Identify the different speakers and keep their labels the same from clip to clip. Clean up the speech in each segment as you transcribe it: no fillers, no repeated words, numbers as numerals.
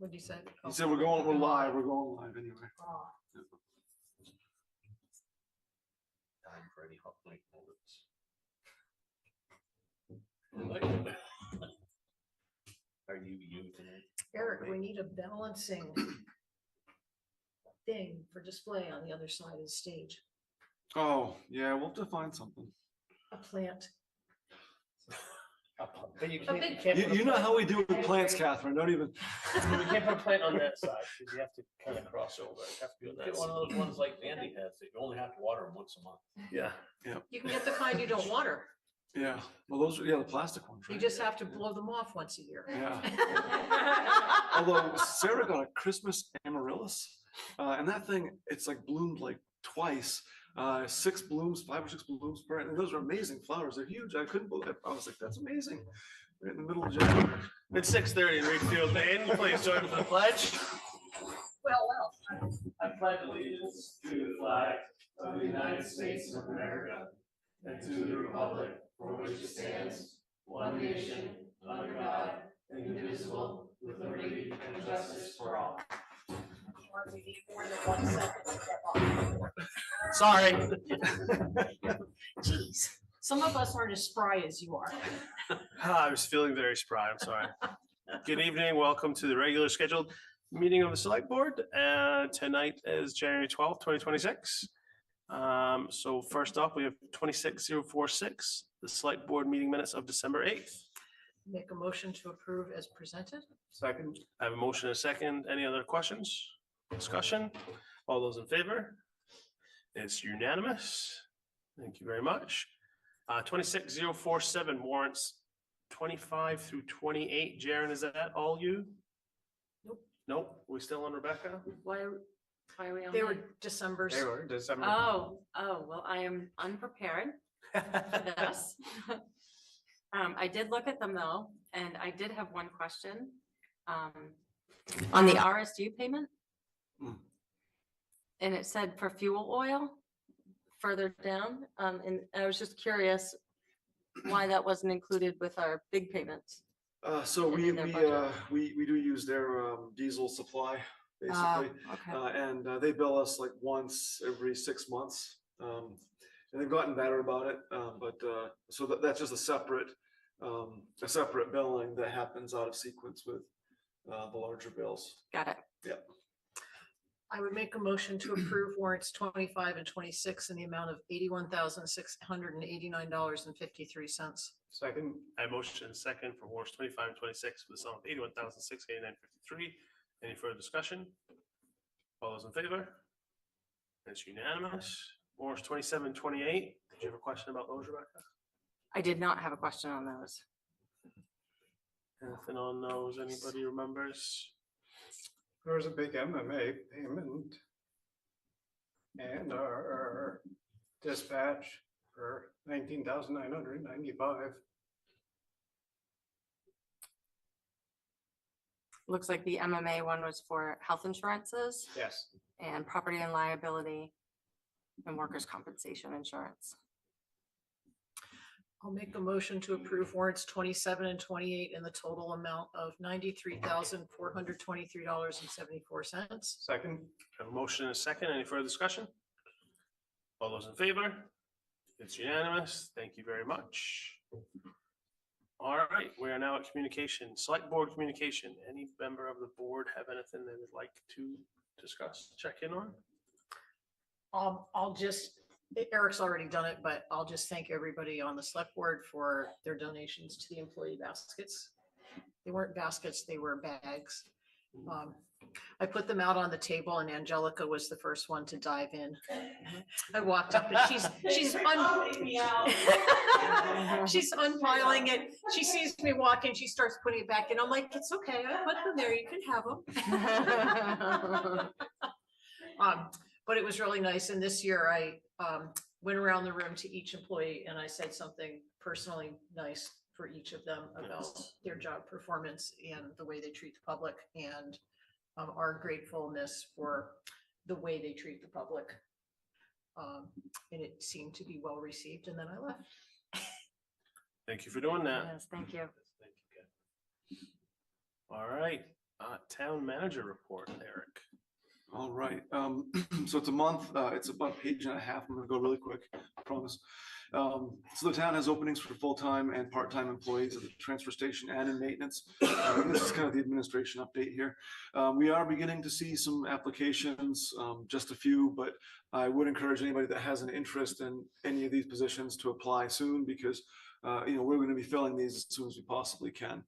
Speaker 1: What'd you say?
Speaker 2: He said we're live anyway.
Speaker 1: Oh.
Speaker 3: Time for any hot mic moments. Are you tonight?
Speaker 1: Eric, we need a balancing thing for display on the other side of the stage.
Speaker 2: Oh, yeah, we'll have to find something.
Speaker 1: A plant.
Speaker 4: But you
Speaker 1: A
Speaker 4: can't,
Speaker 1: big-
Speaker 2: You know how we do with plants, Catherine, don't even.
Speaker 4: you can't put a plant on that side, because you have to kind of cross over, it have to be on that
Speaker 3: Get one
Speaker 4: side.
Speaker 3: of those ones like Andy has, that you only have to water them once a month.
Speaker 4: Yeah.
Speaker 1: You can get the kind you don't water.
Speaker 2: Yeah, well, those are, the plastic ones,
Speaker 1: You
Speaker 2: right?
Speaker 1: just have to blow them off once a year.
Speaker 2: Yeah. Although Sarah got a Christmas amaryllis, and that thing, it's like bloomed like twice, 6 blooms, 5 or 6 blooms per, and those are amazing flowers. They're huge. I couldn't believe it. I was like, that's amazing. Right in the middle of January.
Speaker 4: It's 6:30 in Readfield, Maine. Please join for the pledge.
Speaker 1: Well.
Speaker 4: I pledge allegiance to the flag of the United States of America and to the republic for which it stands, one nation, under God, indivisible, with liberty and justice for all.
Speaker 1: We need more than 1 second to get off.
Speaker 4: Sorry.
Speaker 1: Jeez, some of us aren't as spry as you are.
Speaker 4: I was feeling very spry, I'm sorry. Good evening, welcome to the regular scheduled meeting of the select board. Tonight is January 12th, 2026. So first off, we have 26046, the select board meeting minutes of December 8th.
Speaker 1: Make a motion to approve as presented.
Speaker 4: Second. I have a motion and a second. Any other questions? Discussion? All those in favor? It's unanimous. Thank you very much. 26047 warrants 25 through 28. Jaren, is that all you?
Speaker 1: Nope.
Speaker 4: Nope. We still on Rebecca?
Speaker 5: Why are we on?
Speaker 1: They were
Speaker 5: that?
Speaker 1: December's.
Speaker 4: They were December.
Speaker 5: Oh, well, I am unprepared for this. I did look at them though, and I did have one question. On the RSU payment.
Speaker 2: Hmm.
Speaker 5: And it said for fuel oil further down, and I was just curious why that wasn't included with our big payments.
Speaker 2: So
Speaker 5: And
Speaker 2: we
Speaker 5: in their budget.
Speaker 2: we do use their diesel supply basically,
Speaker 5: Okay.
Speaker 2: and they bill us like once every 6 months, and they've gotten better about it. So that's just a separate billing that happens out of sequence with the larger bills.
Speaker 5: Got it.
Speaker 1: I would make a motion to approve warrants 25 and 26 in the amount of $81,689.53.
Speaker 4: Second. I motion and second for warrants 25 and 26 for the sum of $81,689.53. Any further discussion? All those in favor? It's unanimous. Warrants 27 and 28. Did you have a question about those, Rebecca?
Speaker 5: I did not have a question on those.
Speaker 4: Anything on those? Anybody remembers?
Speaker 6: There was a big MMA payment. And our dispatch for $19,995.
Speaker 5: Looks like the MMA one was for health insurances
Speaker 6: Yes.
Speaker 5: and property and liability and workers' compensation insurance.
Speaker 1: I'll make a motion to approve warrants 27 and 28 in the total amount of $93,423.74.
Speaker 6: Second.
Speaker 4: A motion and a second. Any further discussion? All those in favor? It's unanimous. Thank you very much. All right, we are now at communication, select board communication. Any member of the board have anything they would like to discuss, check in on?
Speaker 1: I'll just, Eric's already done it, but I'll just thank everybody on the select board for their donations to the employee baskets. They weren't baskets, they were bags. I put them out on the table and Angelica was the first one to dive in. I walked up and she's she's unpiling it. She sees me walking, she starts putting it back in. I'm like, it's okay, I put them there, you can have them. But it was really nice. And this year I went around the room to each employee and I said something personally nice for each of them about their job performance and the way they treat the public and our gratefulness for the way they treat the public. And it seemed to be well received, and then I left.
Speaker 4: Thank you for doing that.
Speaker 5: Yes, thank you.
Speaker 4: Thank you, Ken. All right, Town manager report, Eric.
Speaker 2: All right, so it's a month, it's about a page and a half, I'm gonna go really quick, I promise. So the town has openings for full-time and part-time employees at the transfer station and in maintenance. And this is kind of the administration update here. We are beginning to see some applications, just a few, but I would encourage anybody that has an interest in any of these positions to apply soon, because we're gonna be filling these as soon as we possibly can.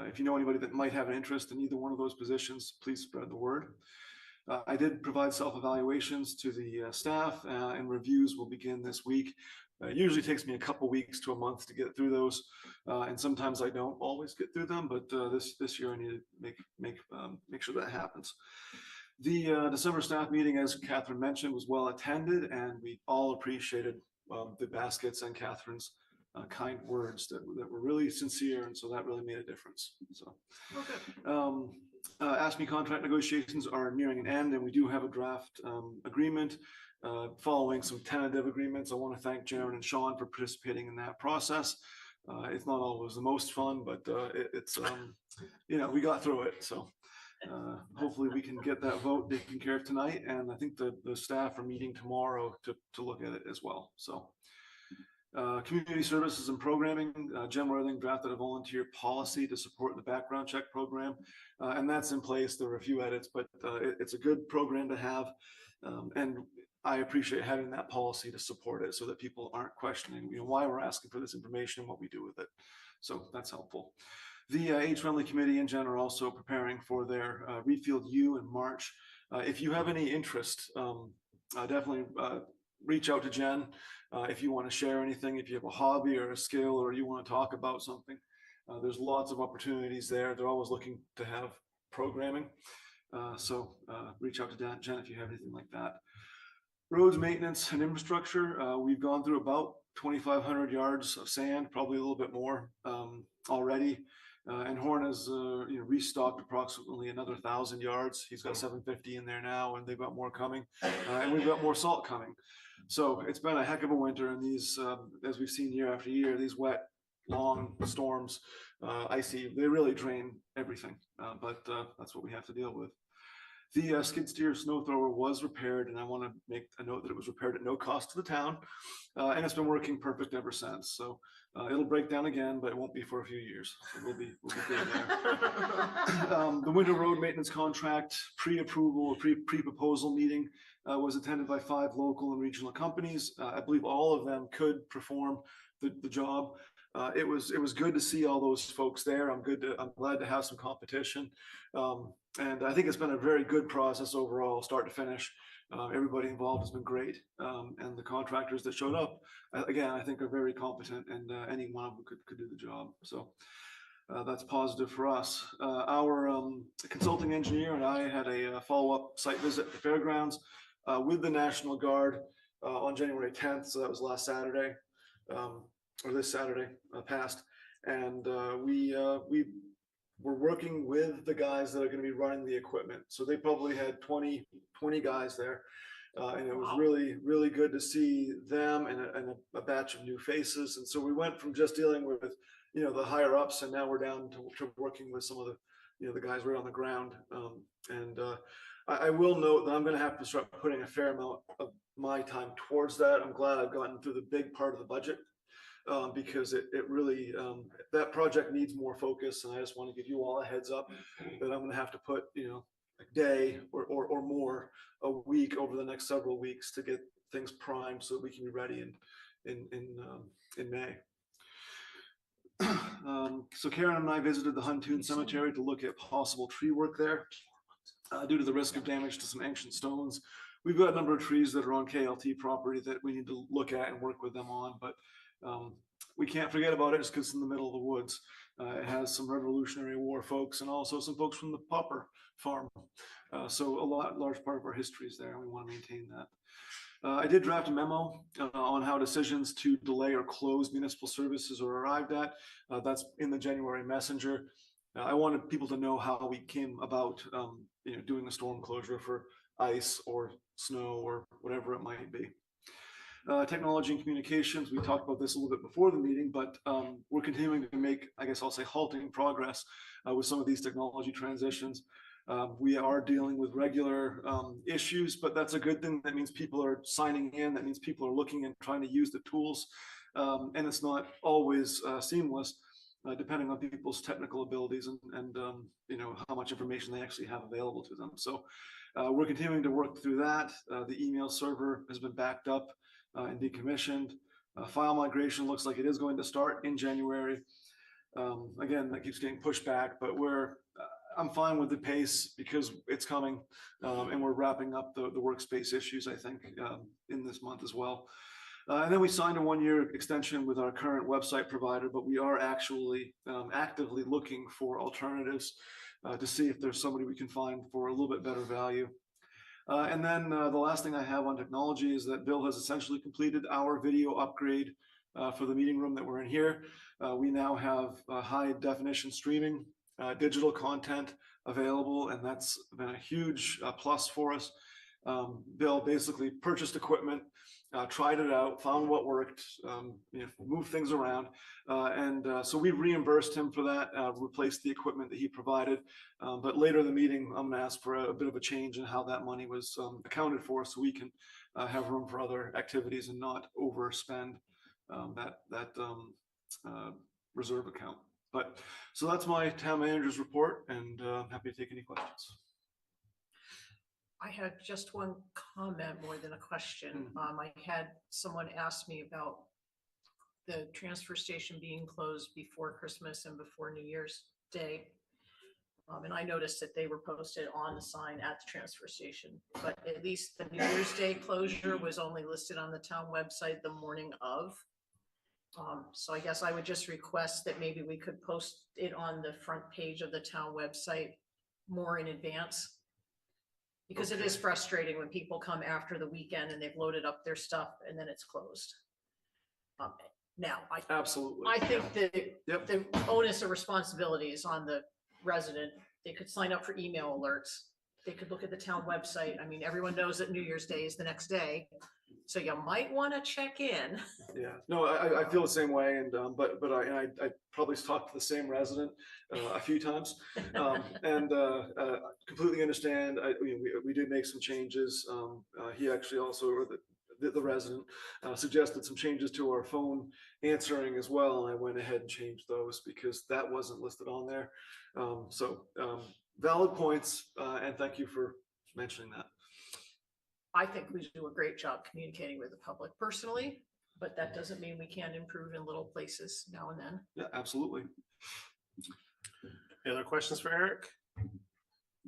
Speaker 2: If you know anybody that might have an interest in either one of those positions, please spread the word. I did provide self-evaluations to the staff, and reviews will begin this week. It usually takes me a couple weeks to a month to get through those, and sometimes I don't always get through them, but this year I need to make sure that happens. The December staff meeting, as Catherine mentioned, was well attended, and we all appreciated the baskets and Catherine's kind words that were really sincere, and so that really made a difference. So, ASME contract negotiations are nearing an end, and we do have a draft agreement following some tentative agreements. I want to thank Jaron and Sean for participating in that process. It's not always the most fun, but we got through it. So hopefully we can get that vote taken care of tonight, and I think the staff are meeting tomorrow to look at it as well. So. Community services and programming, Jen Worthing drafted a volunteer policy to support the background check program, and that's in place. There were a few edits, but it's a good program to have, and I appreciate having that policy to support it so that people aren't questioning why we're asking for this information and what we do with it. So that's helpful. The Age-Friendly Committee and Jen are also preparing for their Readfield U in March. If you have any interest, definitely reach out to Jen. If you want to share anything, if you have a hobby or a skill, or you want to talk about something, there's lots of opportunities there. They're always looking to have programming. So reach out to Jen if you have anything like that. Roads maintenance and infrastructure. We've gone through about 2,500 yards of sand, probably a little bit more already. And Horn has restocked approximately another 1,000 yards. He's got 750 in there now, and they've got more coming, and we've got more salt coming. So it's been a heck of a winter, and these, as we've seen year after year, these wet, long storms, icy, they really drain everything. But that's what we have to deal with. The skid steer snow thrower was repaired, and I want to make a note that it was repaired at no cost to the town, and it's been working perfect ever since. So it'll break down again, but it won't be for a few years. So we'll be good there. The winter road maintenance contract pre-approval, pre-proposal meeting was attended by 5 local and regional companies. I believe all of them could perform the job. It was good to see all those folks there. I'm glad to have some competition. And I think it's been a very good process overall, start to finish. Everybody involved has been great. And the contractors that showed up, again, I think are very competent, and any one of them could do the job. So that's positive for us. Our consulting engineer and I had a follow-up site visit at the fairgrounds with the National Guard on January 10th. So that was last Saturday, or this Saturday past. And we were working with the guys that are going to be running the equipment. So they probably had 20 guys there. And it was really, really good to see them and a batch of new faces. And so we went from just dealing with, the higher ups, and now we're down to working with some of the, the guys right on the ground. I will note that I'm going to have to start putting a fair amount of my time towards that. I'm glad I've gotten through the big part of the budget. Because it really, that project needs more focus, and I just want to give you all a heads up that I'm going to have to put, a day or more a week over the next several weeks to get things primed so that we can be ready in May. So Karen and I visited the Huntoon Cemetery to look at possible tree work there due to the risk of damage to some ancient stones. We've got a number of trees that are on KLT property that we need to look at and work with them on, but we can't forget about it just because it's in the middle of the woods. It has some Revolutionary War folks and also some folks from the Popper farm. So a large part of our history is there, and we want to maintain that. I did draft a memo on how decisions to delay or close municipal services are arrived at. That's in the January Messenger. I wanted people to know how we came about doing the storm closure for ice or snow or whatever it might be. Technology and communications, we talked about this a little bit before the meeting, but we're continuing to make, I guess I'll say, halting progress with some of these technology transitions. We are dealing with regular issues, but that's a good thing. That means people are signing in. That means people are looking and trying to use the tools. And it's not always seamless, depending on people's technical abilities and you know, how much information they actually have available to them. So we're continuing to work through that. The email server has been backed up and decommissioned. File migration looks like it is going to start in January. Again, that keeps getting pushed back, but I'm fine with the pace because it's coming, and we're wrapping up the workspace issues, I think, in this month as well. And then we signed a 1-year extension with our current website provider, but we are actually actively looking for alternatives to see if there's somebody we can find for a little bit better value. And then the last thing I have on technology is that Bill has essentially completed our video upgrade for the meeting room that we're in here. We now have high definition streaming, digital content available, and that's been a huge plus for us. Bill basically purchased equipment, tried it out, found what worked, you know, moved things around, and so we reimbursed him for that, replaced the equipment that he provided. But later in the meeting, I'm going to ask for a bit of a change in how that money was accounted for, so we can have room for other activities and not overspend that reserve account. But so that's my town manager's report, and I'm happy to take any questions.
Speaker 1: I had just one comment more than a question. I had someone ask me about the transfer station being closed before Christmas and before New Year's Day. And I noticed that they were posted on the sign at the transfer station, but at least the New Year's Day closure was only listed on the town website the morning of. So I guess I would just request that maybe we could post it on the front page of the town website more in advance. Because it is frustrating when people come after the weekend and they've loaded up their stuff and then it's closed. Now,
Speaker 2: Absolutely.
Speaker 1: I think that the onus of responsibility is on the resident. They could sign up for email alerts. They could look at the town website. I mean, everyone knows that New Year's Day is the next day. So you might want to check in.
Speaker 2: Yeah, no, I feel the same way, and but I probably talked to the same resident a few times, and completely understand. We did make some changes. He actually also, or the resident, suggested some changes to our phone answering as well, and I went ahead and changed those because that wasn't listed on there. So valid points, and thank you for mentioning that.
Speaker 1: I think we do a great job communicating with the public personally, but that doesn't mean we can't improve in little places now and then.
Speaker 2: Yeah, absolutely.
Speaker 4: Any other questions for Eric?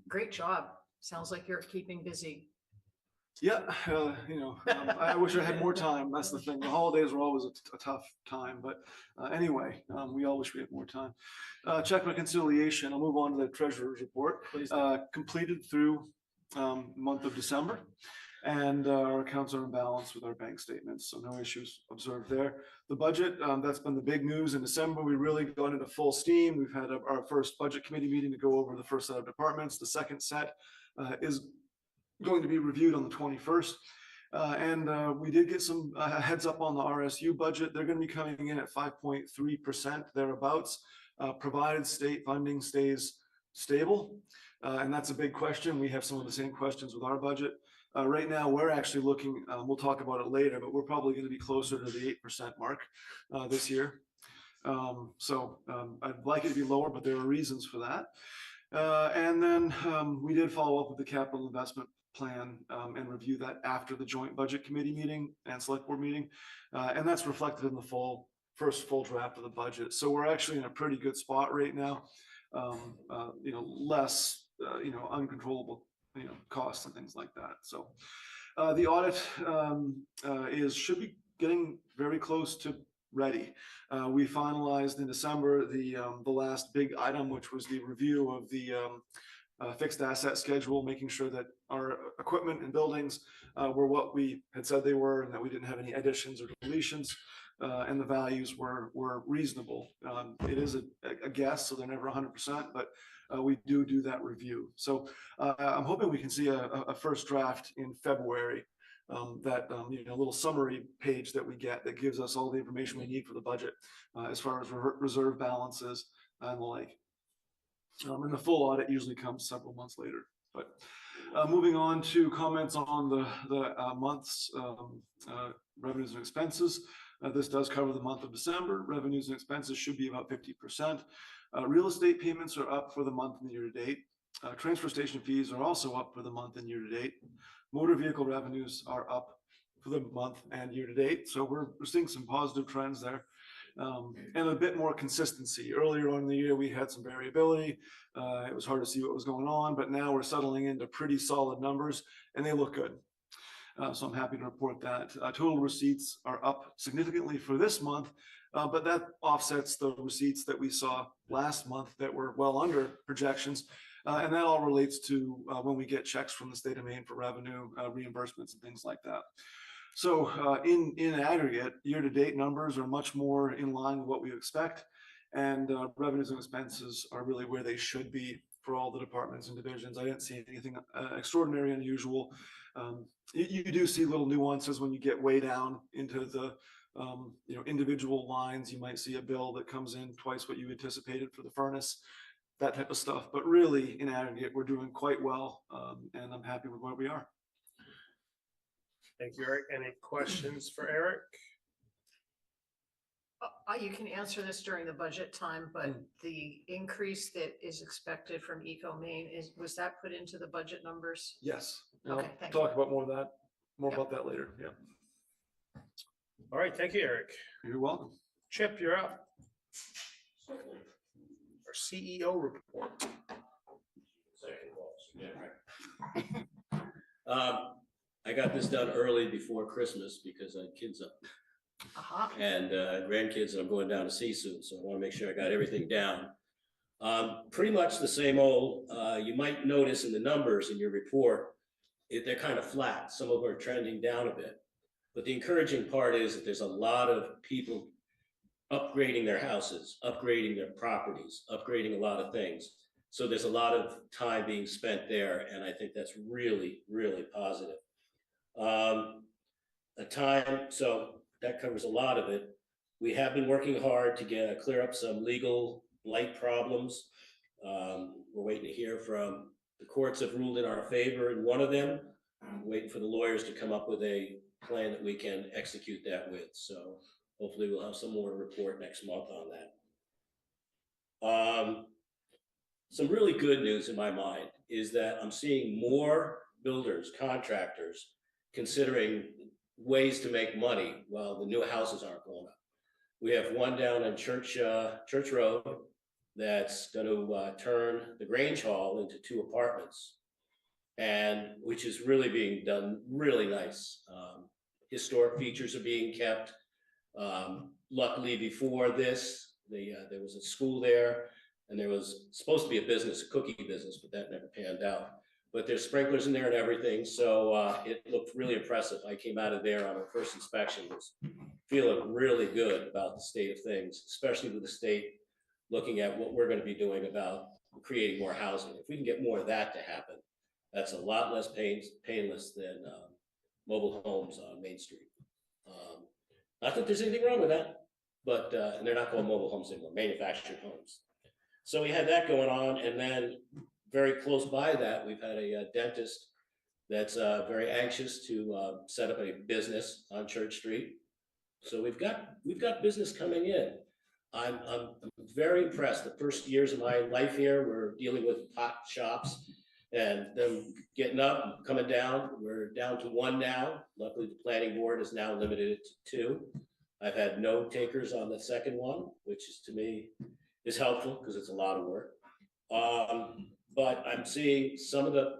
Speaker 1: Great job. Sounds like you're keeping busy.
Speaker 2: Yeah, you know, I wish I had more time. That's the thing. The holidays were always a tough time, but anyway, we all wish we had more time. Check reconciliation. I'll move on to the treasurer's report.
Speaker 4: Please.
Speaker 2: Completed through month of December. And our accounts are in balance with our bank statements, so no issues observed there. The budget, that's been the big news in December. We really got into full steam. We've had our first budget committee meeting to go over the first set of departments. The second set is going to be reviewed on the 21st. And we did get some heads up on the RSU budget. They're going to be coming in at 5.3% thereabouts, provided state funding stays stable. And that's a big question. We have some of the same questions with our budget. Right now, we're actually looking, we'll talk about it later, but we're probably going to be closer to the 8% mark this year. So I'd like it to be lower, but there are reasons for that. And then we did follow up with the capital investment plan and review that after the joint budget committee meeting and select board meeting. And that's reflected in the first full draft of the budget. So we're actually in a pretty good spot right now. You know, less, you know, uncontrollable, you know, costs and things like that. So the audit should be getting very close to ready. We finalized in December the last big item, which was the review of the fixed asset schedule, making sure that our equipment and buildings were what we had said they were, and that we didn't have any additions or deletions, and the values were reasonable. It is a guess, so they're never 100%, but we do that review. So I'm hoping we can see a first draft in February little summary page that we get that gives us all the information we need for the budget, as far as reserve balances and the like. And the full audit usually comes several months later. But moving on to comments on the month's revenues and expenses. This does cover the month of December. Revenues and expenses should be about 50%. Real estate payments are up for the month and the year to date. Transfer station fees are also up for the month and year to date. Motor vehicle revenues are up for the month and year to date. So we're seeing some positive trends there. And a bit more consistency. Earlier on in the year, we had some variability. It was hard to see what was going on, but now we're settling into pretty solid numbers and they look good. So I'm happy to report that. Total receipts are up significantly for this month, but that offsets the receipts that we saw last month that were well under projections. And that all relates to when we get checks from the state of Maine for revenue, reimbursements and things like that. So in aggregate, year-to-date numbers are much more in line with what we expect. And revenues and expenses are really where they should be for all the departments and divisions. I didn't see anything extraordinary, unusual. You do see little nuances when you get way down into the individual lines. You might see a bill that comes in twice what you anticipated for the furnace, that type of stuff. But really, in aggregate, we're doing quite well, and I'm happy with where we are.
Speaker 4: Thank you, Eric. Any questions for Eric?
Speaker 1: You can answer this during the budget time, but the increase that is expected from Eco Maine was that put into the budget numbers?
Speaker 2: Yes.
Speaker 1: Okay,
Speaker 2: I'll
Speaker 1: thank
Speaker 2: talk
Speaker 1: you.
Speaker 2: about more
Speaker 1: Yep.
Speaker 2: about that later. Yeah.
Speaker 4: All right, thank you, Eric.
Speaker 2: You're welcome.
Speaker 4: Chip, you're up. Our CEO report.
Speaker 3: I got this done early before Christmas because I had kids up and grandkids that I'm going down to see soon. So I want to make sure I got everything down. Pretty much the same old. You might notice in the numbers in your report, they're kind of flat. Some of them are trending down a bit. But the encouraging part is that there's a lot of people upgrading their houses, upgrading their properties, upgrading a lot of things. So there's a lot of time being spent there. And I think that's really, really positive. So that covers a lot of it. We have been working hard to clear up some legal blight problems. We're waiting to hear from the courts have ruled in our favor in one of them. I'm waiting for the lawyers to come up with a plan that we can execute that with. So hopefully we'll have some more to report next month on that. Some really good news in my mind is that I'm seeing more builders, contractors, considering ways to make money while the new houses aren't going up. We have one down on Church Road that's going to turn the Grange Hall into 2 apartments, and which is really being done really nice. Historic features are being kept. Luckily, before this, there was a school there, and there was supposed to be a business, a cookie business, but that never panned out. But there's sprinklers in there and everything, so it looked really impressive. I came out of there on our first inspection, was feeling really good about the state of things, especially with the state looking at what we're going to be doing about creating more housing. If we can get more of that to happen, that's a lot less painless than mobile homes on Main Street. Not that there's anything wrong with that, but and they're not called mobile homes anymore, manufactured homes. So we had that going on, and then very close by that, we've had a dentist that's very anxious to set up a business on Church Street. So we've got business coming in. I'm very impressed. The first years of my life here, we're dealing with pot shops and them getting up and coming down. We're down to 1 now. Luckily, the planning board has now limited it to 2. I've had no takers on the second one, which is, to me, is helpful because it's a lot of work. But I'm seeing some of the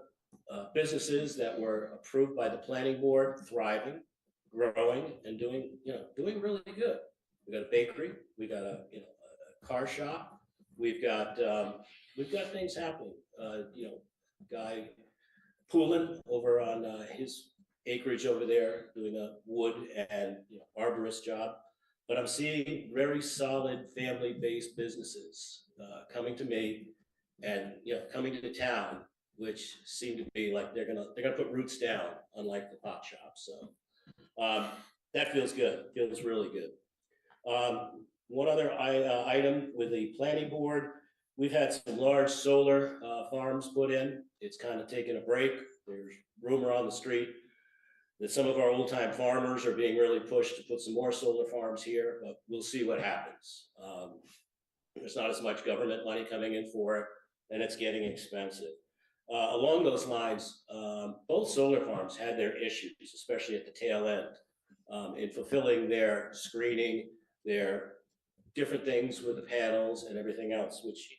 Speaker 3: businesses that were approved by the planning board thriving, growing, and doing really good. We got a bakery, we got a car shop, we've got things happening. Guy Poulin over on his acreage over there doing a wood and arborist job. But I'm seeing very solid family-based businesses coming to me and coming to town which seem to be like they're gonna put roots down, unlike the pot shop. So that feels good. Feels really good. One other item with the planning board, we've had some large solar farms put in. It's kind of taken a break. There's rumor on the street that some of our old time farmers are being really pushed to put some more solar farms here, but we'll see what happens. There's not as much government money coming in for it, and it's getting expensive. Along those lines, both solar farms had their issues, especially at the tail end, in fulfilling their screening, their different things with the panels and everything else, which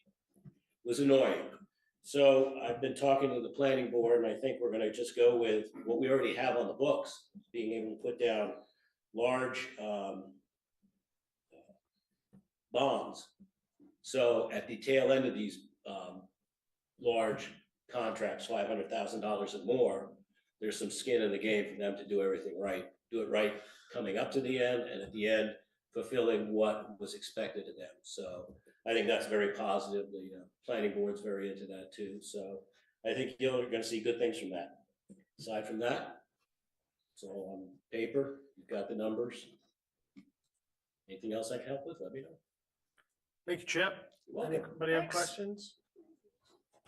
Speaker 3: was annoying. So I've been talking to the planning board, and I think we're gonna just go with what we already have on the books, being able to put down large bonds. So at the tail end of these large contracts, $500,000 and more, there's some skin in the game for them to do everything right, do it right coming up to the end, and at the end, fulfilling what was expected of them. So I think that's very positive. The planning board's very into that too. So I think you're going to see good things from that. Aside from that, it's all on paper. You've got the numbers. Anything else I can help with? Let me know.
Speaker 4: Thank you, Chip.
Speaker 3: You're welcome.
Speaker 4: Anybody have
Speaker 1: Thanks.
Speaker 4: questions?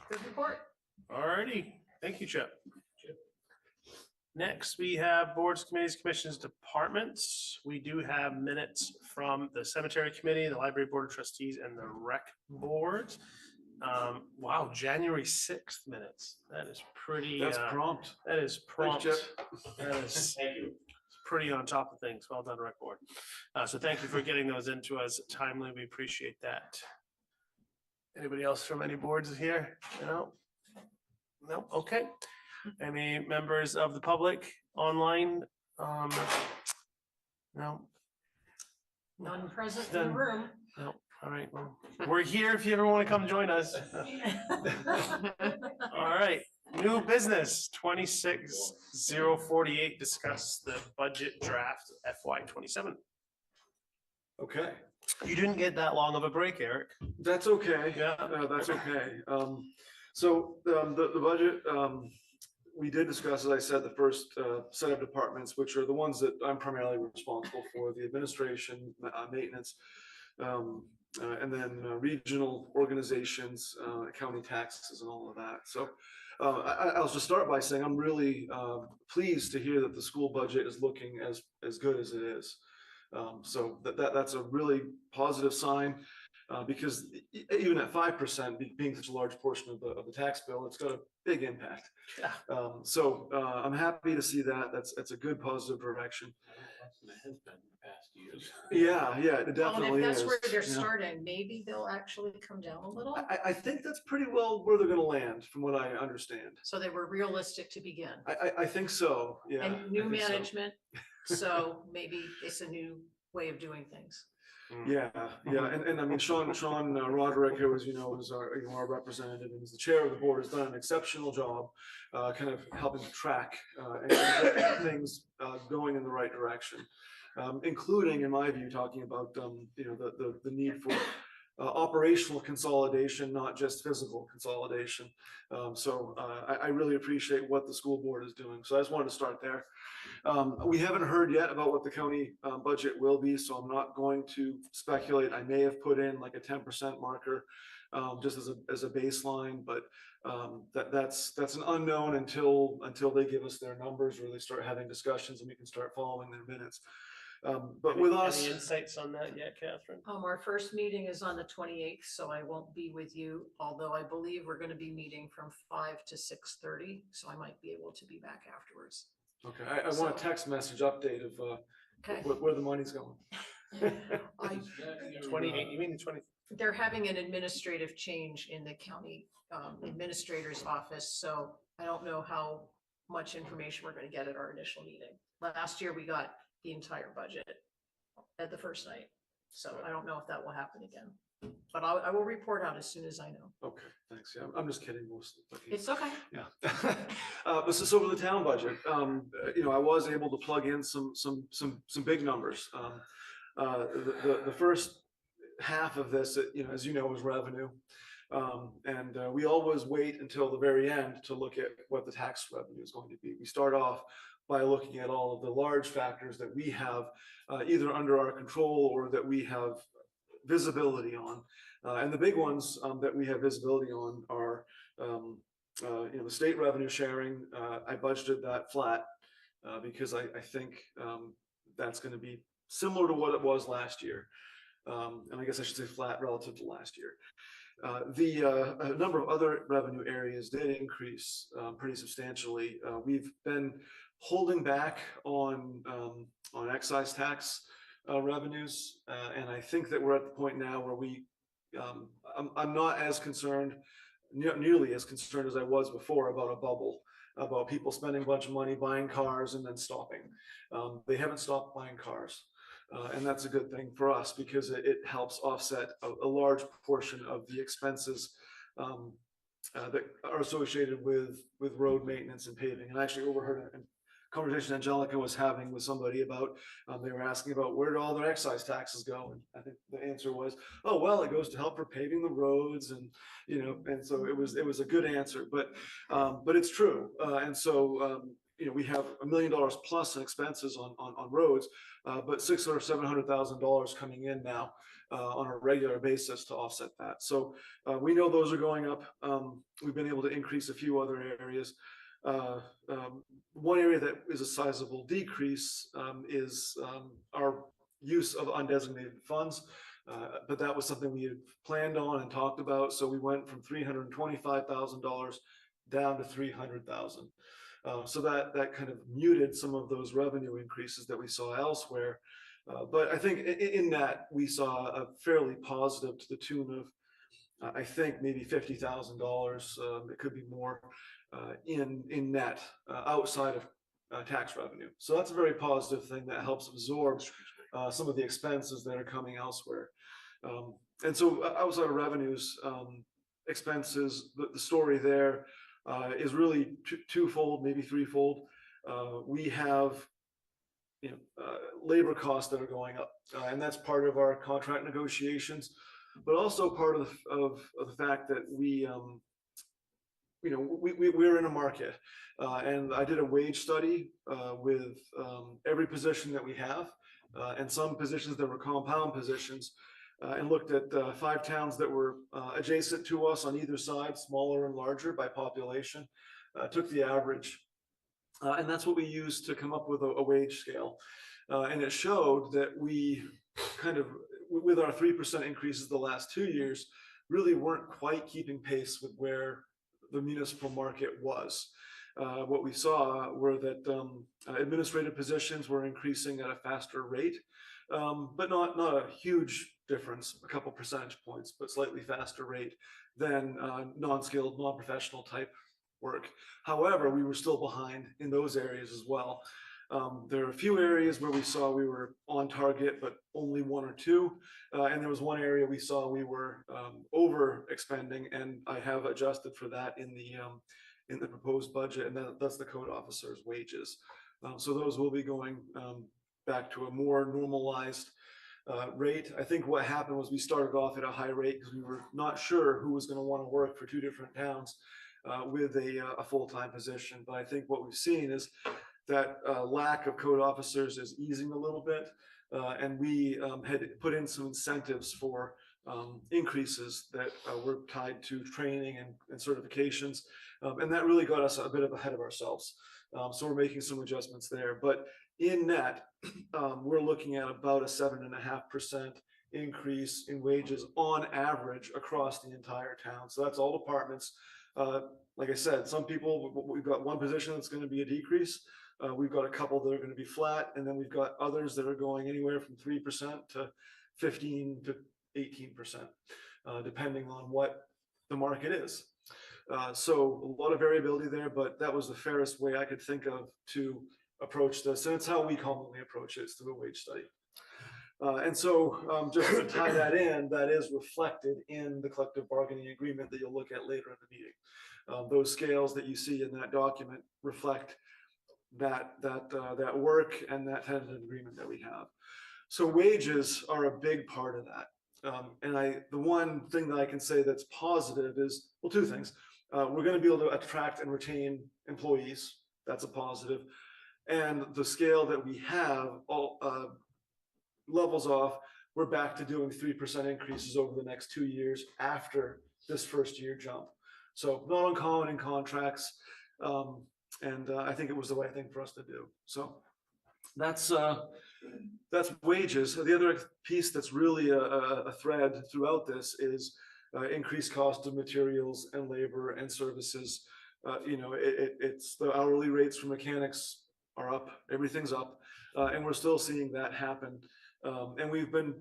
Speaker 1: Good report.
Speaker 4: Alrighty, thank you, Chip. Next, we have boards, committees, commissions, departments. We do have minutes from the cemetery committee, the library board of trustees, and the rec board. Wow, January 6th minutes. That is pretty.
Speaker 2: That's prompt.
Speaker 4: That is prompt.
Speaker 2: Chip.
Speaker 4: That is
Speaker 3: Thank you.
Speaker 4: pretty on top of things. Well done, rec board. So thank you for getting those into us timely. We appreciate that. Anybody else from any boards here? No? No, okay. Any members of the public online? No?
Speaker 1: None present in the
Speaker 4: Then-
Speaker 1: room.
Speaker 4: No, all right, well, we're here if you ever want to come join us. All right, new business, 26-048, discuss the budget draft FY 27.
Speaker 2: Okay,
Speaker 4: You didn't get that long of a break, Eric.
Speaker 2: that's okay.
Speaker 4: Yeah.
Speaker 2: That's okay. So the budget, we did discuss, as I said, the first set of departments, which are the ones that I'm primarily responsible for, the administration, maintenance, and then regional organizations, county taxes and all of that. So I'll just start by saying I'm really pleased to hear that the school budget is looking as good as it is. So that's a really positive sign. Because even at 5%, being such a large portion of the tax bill, it's got a big impact.
Speaker 4: Yeah.
Speaker 2: So I'm happy to see that. That's a good positive direction. Yeah, it
Speaker 1: Well, and
Speaker 2: definitely
Speaker 1: if
Speaker 2: is.
Speaker 1: that's where they're
Speaker 2: Yeah.
Speaker 1: starting, maybe they'll actually come down a little.
Speaker 2: I think that's pretty well where they're going to land, from what I understand.
Speaker 1: So they were realistic to begin.
Speaker 2: I think so. Yeah.
Speaker 1: And
Speaker 2: I
Speaker 1: new
Speaker 2: think so.
Speaker 1: management, so maybe it's a new way of doing things.
Speaker 2: Yeah, and I mean, Sean Roderick, who, as you know, is our representative and is the chair of the board, has done an exceptional job, kind of helping to track and get things going in the right direction, including, in my view, talking about the need for operational consolidation, not just physical consolidation. So I really appreciate what the school board is doing. So I just wanted to start there. We haven't heard yet about what the county budget will be, so I'm not going to speculate. I may have put in like a 10% marker just as a baseline, but that's an unknown until they give us their numbers or they start having discussions and we can start following their minutes. But with us,
Speaker 4: Any insights on that yet, Catherine?
Speaker 1: Our first meeting is on the 28th, so I won't be with you, although I believe we're going to be meeting from 5 to 6:30, so I might be able to be back afterwards.
Speaker 2: okay, I want a text message update of
Speaker 1: Okay.
Speaker 2: where the money's going.
Speaker 4: 28, you mean the 20?
Speaker 1: They're having an administrative change in the county administrator's office, so I don't know how much information we're going to get at our initial meeting. Last year, we got the entire budget at the first night, so I don't know if that will happen again. But I will report out as soon as I know.
Speaker 2: Okay, thanks. Yeah, I'm just kidding mostly. But yeah.
Speaker 1: It's okay.
Speaker 2: Yeah. But so for the town budget, I was able to plug in some big numbers. The first half of this, as you know, is revenue. We always wait until the very end to look at what the tax revenue is going to be. We start off by looking at all of the large factors that we have either under our control or that we have visibility on. And the big ones that we have visibility on are the state revenue sharing. I budgeted that flat because I think that's going to be similar to what it was last year. And I guess I should say flat relative to last year. A number of other revenue areas did increase pretty substantially. We've been holding back on excise tax revenues, and I think that we're at the point now where I'm not as concerned, nearly as concerned as I was before about a bubble, about people spending a bunch of money buying cars and then stopping. They haven't stopped buying cars. And that's a good thing for us because it helps offset a large portion of the expenses that are associated with road maintenance and paving. And I actually overheard a conversation Angelica was having with somebody about, they were asking about where do all their excise taxes go? And I think the answer was, oh, well, it goes to help for paving the roads. And, and so it was a good answer, but it's true. We have $1 million plus in expenses on roads, but $600,000 or $700,000 coming in now on a regular basis to offset that. So we know those are going up. We've been able to increase a few other areas. One area that is a sizable decrease is our use of undesignated funds, but that was something we had planned on and talked about. So we went from $325,000 down to $300,000. So that kind of muted some of those revenue increases that we saw elsewhere. But I think in that we saw a fairly positive to the tune of, I think maybe $50,000. It could be more in net outside of tax revenue. So that's a very positive thing that helps absorb some of the expenses that are coming elsewhere. And so outside of revenues, expenses, the story there is really twofold, maybe threefold. We have labor costs that are going up, and that's part of our contract negotiations, but also part of the fact that we're in a market, and I did a wage study with every position that we have, and some positions that were compound positions, and looked at 5 towns that were adjacent to us on either side, smaller and larger by population, took the average. And that's what we used to come up with a wage scale. And it showed that we kind of, with our 3% increases the last 2 years, really weren't quite keeping pace with where the municipal market was. What we saw were that administrative positions were increasing at a faster rate, but not a huge difference, a couple percentage points, but slightly faster rate than non-skilled, non-professional type work. However, we were still behind in those areas as well. There are a few areas where we saw we were on target, but only 1 or 2. And there was one area we saw we were over expending, and I have adjusted for that in the proposed budget, and that's the code officer's wages. So those will be going back to a more normalized rate. I think what happened was we started off at a high rate because we were not sure who was going to want to work for 2 different towns with a full-time position. But I think what we've seen is that lack of code officers is easing a little bit, and we had put in some incentives for increases that were tied to training and certifications, and that really got us a bit ahead of ourselves. So we're making some adjustments there, but in net, we're looking at about a 7.5% increase in wages on average across the entire town. So that's all departments. Like I said, some people, we've got one position that's going to be a decrease. We've got a couple that are going to be flat, and then we've got others that are going anywhere from 3% to 15 to 18%, depending on what the market is. So a lot of variability there, but that was the fairest way I could think of to approach this. And it's how we commonly approach it, it's through a wage study. And so just to tie that in, that is reflected in the collective bargaining agreement that you'll look at later in the meeting. Those scales that you see in that document reflect that work and that tentative agreement that we have. So wages are a big part of that. The one thing that I can say that's positive is, well, two things. We're going to be able to attract and retain employees. That's a positive. And the scale that we have all levels off. We're back to doing 3% increases over the next 2 years after this first year jump. So not uncommon in contracts. I think it was the right thing for us to do. So that's wages. The other piece that's really a thread throughout this is increased cost of materials and labor and services. It's the hourly rates for mechanics are up, everything's up, and we're still seeing that happen. And we've been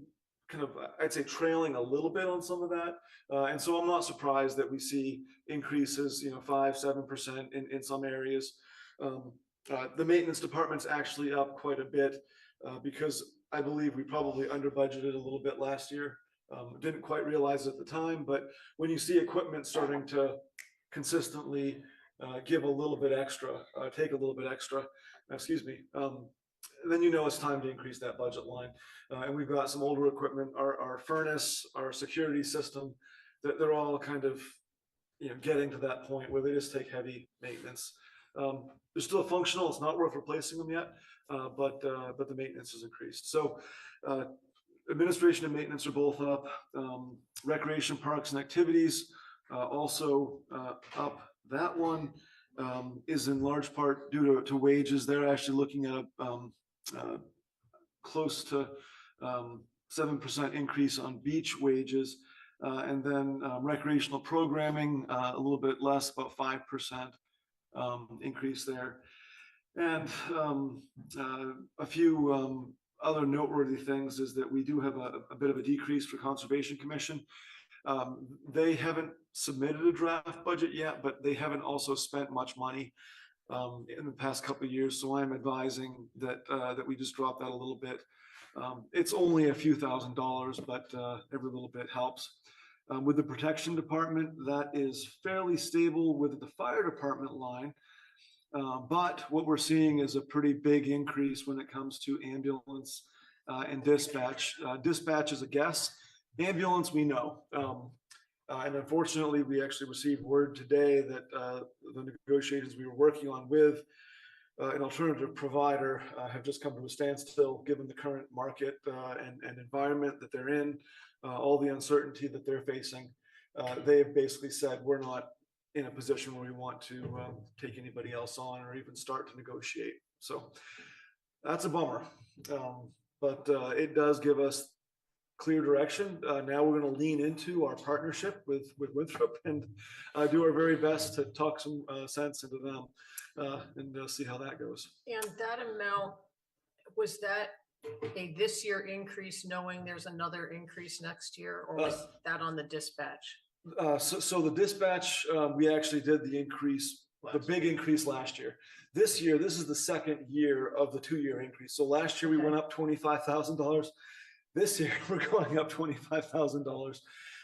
Speaker 2: kind of, I'd say, trailing a little bit on some of that. And so I'm not surprised that we see increases, 5-7% in some areas. The maintenance department's actually up quite a bit because I believe we probably under budgeted a little bit last year. Didn't quite realize it at the time, but when you see equipment starting to consistently give a little bit extra, take a little bit extra, then it's time to increase that budget line. And we've got some older equipment, our furnace, our security system, they're all kind of getting to that point where they just take heavy maintenance. They're still functional, it's not worth replacing them yet, but the maintenance has increased. So administration and maintenance are both up. Recreation, parks and activities also up. That one is in large part due to wages. They're actually looking at a close to 7% increase on beach wages, and then recreational programming a little bit less, about 5% increase there. And a few other noteworthy things is that we do have a bit of a decrease for Conservation Commission. They haven't submitted a draft budget yet, but they haven't also spent much money in the past couple of years. So I'm advising that we just drop that a little bit. It's only a few $1,000s, but every little bit helps. With the protection department, that is fairly stable with the fire department line. But what we're seeing is a pretty big increase when it comes to ambulance and dispatch. Dispatch is a guess. Ambulance, we know. And unfortunately, we actually received word today that the negotiations we were working on with an alternative provider have just come to a standstill given the current market and environment that they're in, all the uncertainty that they're facing. They've basically said, we're not in a position where we want to take anybody else on or even start to negotiate. So that's a bummer. But it does give us clear direction. Now we're going to lean into our partnership with Winthrop and do our very best to talk some sense into them and see how that goes. And
Speaker 1: that amount, was that a this year increase knowing there's another increase next year, or was that on the dispatch? So the dispatch, we actually did the increase, the big increase last year. This year, this is the second year of the 2-year increase. So last year we went up $25,000. This year we're going up $25,000.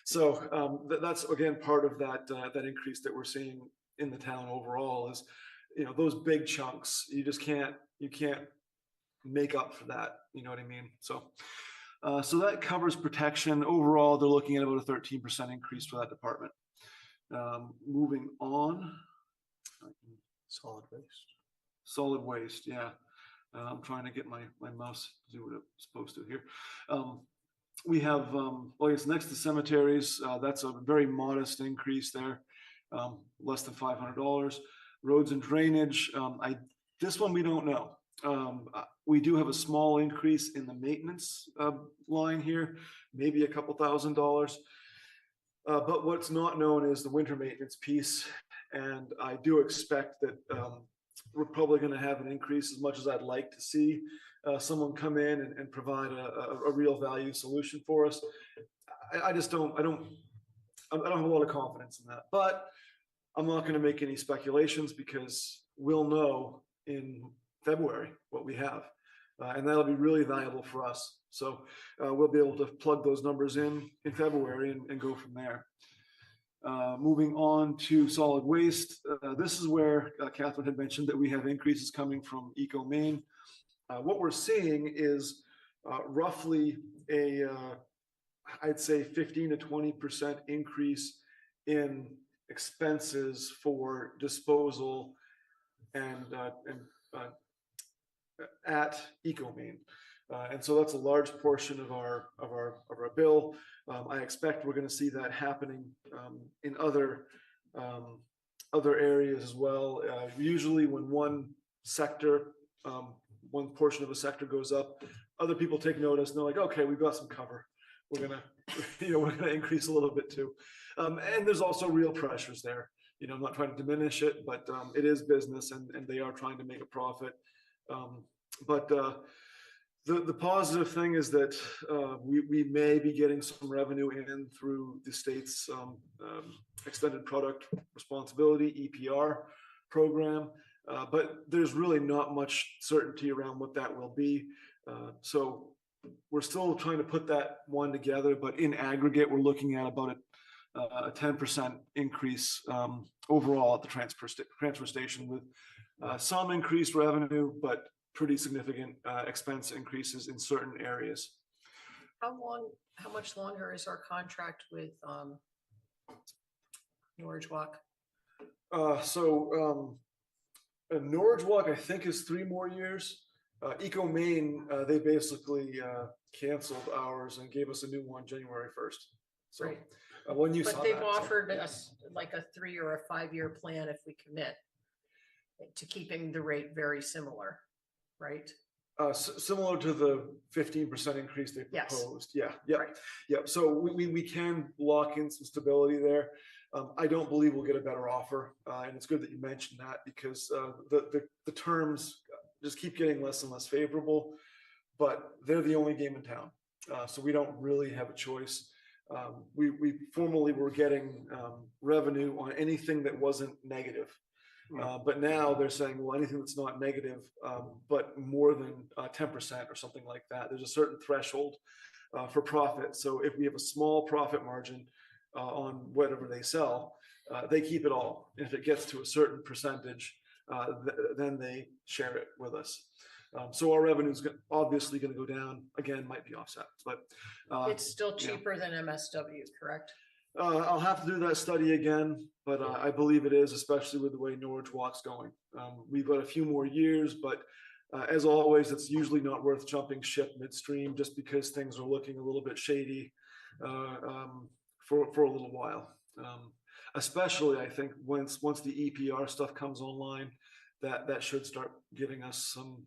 Speaker 1: So that's again part of that increase that we're seeing in the town overall is, those big chunks. You can't make up for that. You know what I mean? So that covers protection. Overall, they're looking at about a 13% increase for that department. Moving on.
Speaker 4: Solid waste.
Speaker 2: Solid waste, yeah. I'm trying to get my mouse to do what it's supposed to here. We have, it's next to cemeteries. That's a very modest increase there, less than $500. Roads and drainage, this one we don't know. We do have a small increase in the maintenance line here, maybe a couple $1,000s. But what's not known is the winter maintenance piece. And I do expect that we're probably going to have an increase, as much as I'd like to see someone come in and provide a real value solution for us. I don't have a lot of confidence in that, but I'm not going to make any speculations because we'll know in February what we have, and that'll be really valuable for us. So we'll be able to plug those numbers in February and go from there. Moving on to solid waste. This is where Catherine had mentioned that we have increases coming from Eco Maine. What we're seeing is roughly a I'd say 15 to 20% increase in expenses for disposal and at EcoMaine. And so that's a large portion of our bill. I expect we're going to see that happening in other areas as well. Usually when one sector, one portion of a sector goes up, other people take notice and they're like, okay, we've got some cover. We're gonna, we're gonna increase a little bit too. And there's also real pressures there. I'm not trying to diminish it, but it is business and they are trying to make a profit. But the positive thing is that we may be getting some revenue in through the state's extended product responsibility, EPR program, but there's really not much certainty around what that will be. So we're still trying to put that one together, but in aggregate, we're looking at about a 10% increase overall at the transfer station with some increased revenue, but pretty significant expense increases in certain areas.
Speaker 1: How much longer is our contract with Norwich Walk?
Speaker 2: Norwich Walk, I think, is 3 more years. EcoMaine, they basically canceled ours and gave us a new one January 1st. So
Speaker 1: Right.
Speaker 2: When you saw
Speaker 1: But they've
Speaker 2: that,
Speaker 1: offered us like a 3 or a 5-year plan if we commit to keeping the rate very similar, right?
Speaker 2: Similar to the 15% increase they
Speaker 1: Yes.
Speaker 2: proposed. Yeah, yeah,
Speaker 1: Right.
Speaker 2: yeah. So we can lock in some stability there. I don't believe we'll get a better offer, and it's good that you mentioned that because the terms just keep getting less and less favorable. But they're the only game in town, so we don't really have a choice. We formerly were getting revenue on anything that wasn't negative. But now they're saying, well, anything that's not negative, but more than 10% or something like that. There's a certain threshold for profit. So if we have a small profit margin on whatever they sell, they keep it all. And if it gets to a certain percentage, then they share it with us. So our revenue is obviously going to go down. Again, might be offset, but
Speaker 1: It's still cheaper than MSW, correct?
Speaker 2: I'll have to do that study again, but I believe it is, especially with the way Norwich Walk's going. We've got a few more years, but as always, it's usually not worth jumping ship midstream just because things are looking a little bit shady for a little while. Especially, I think once the EPR stuff comes online, that should start giving us some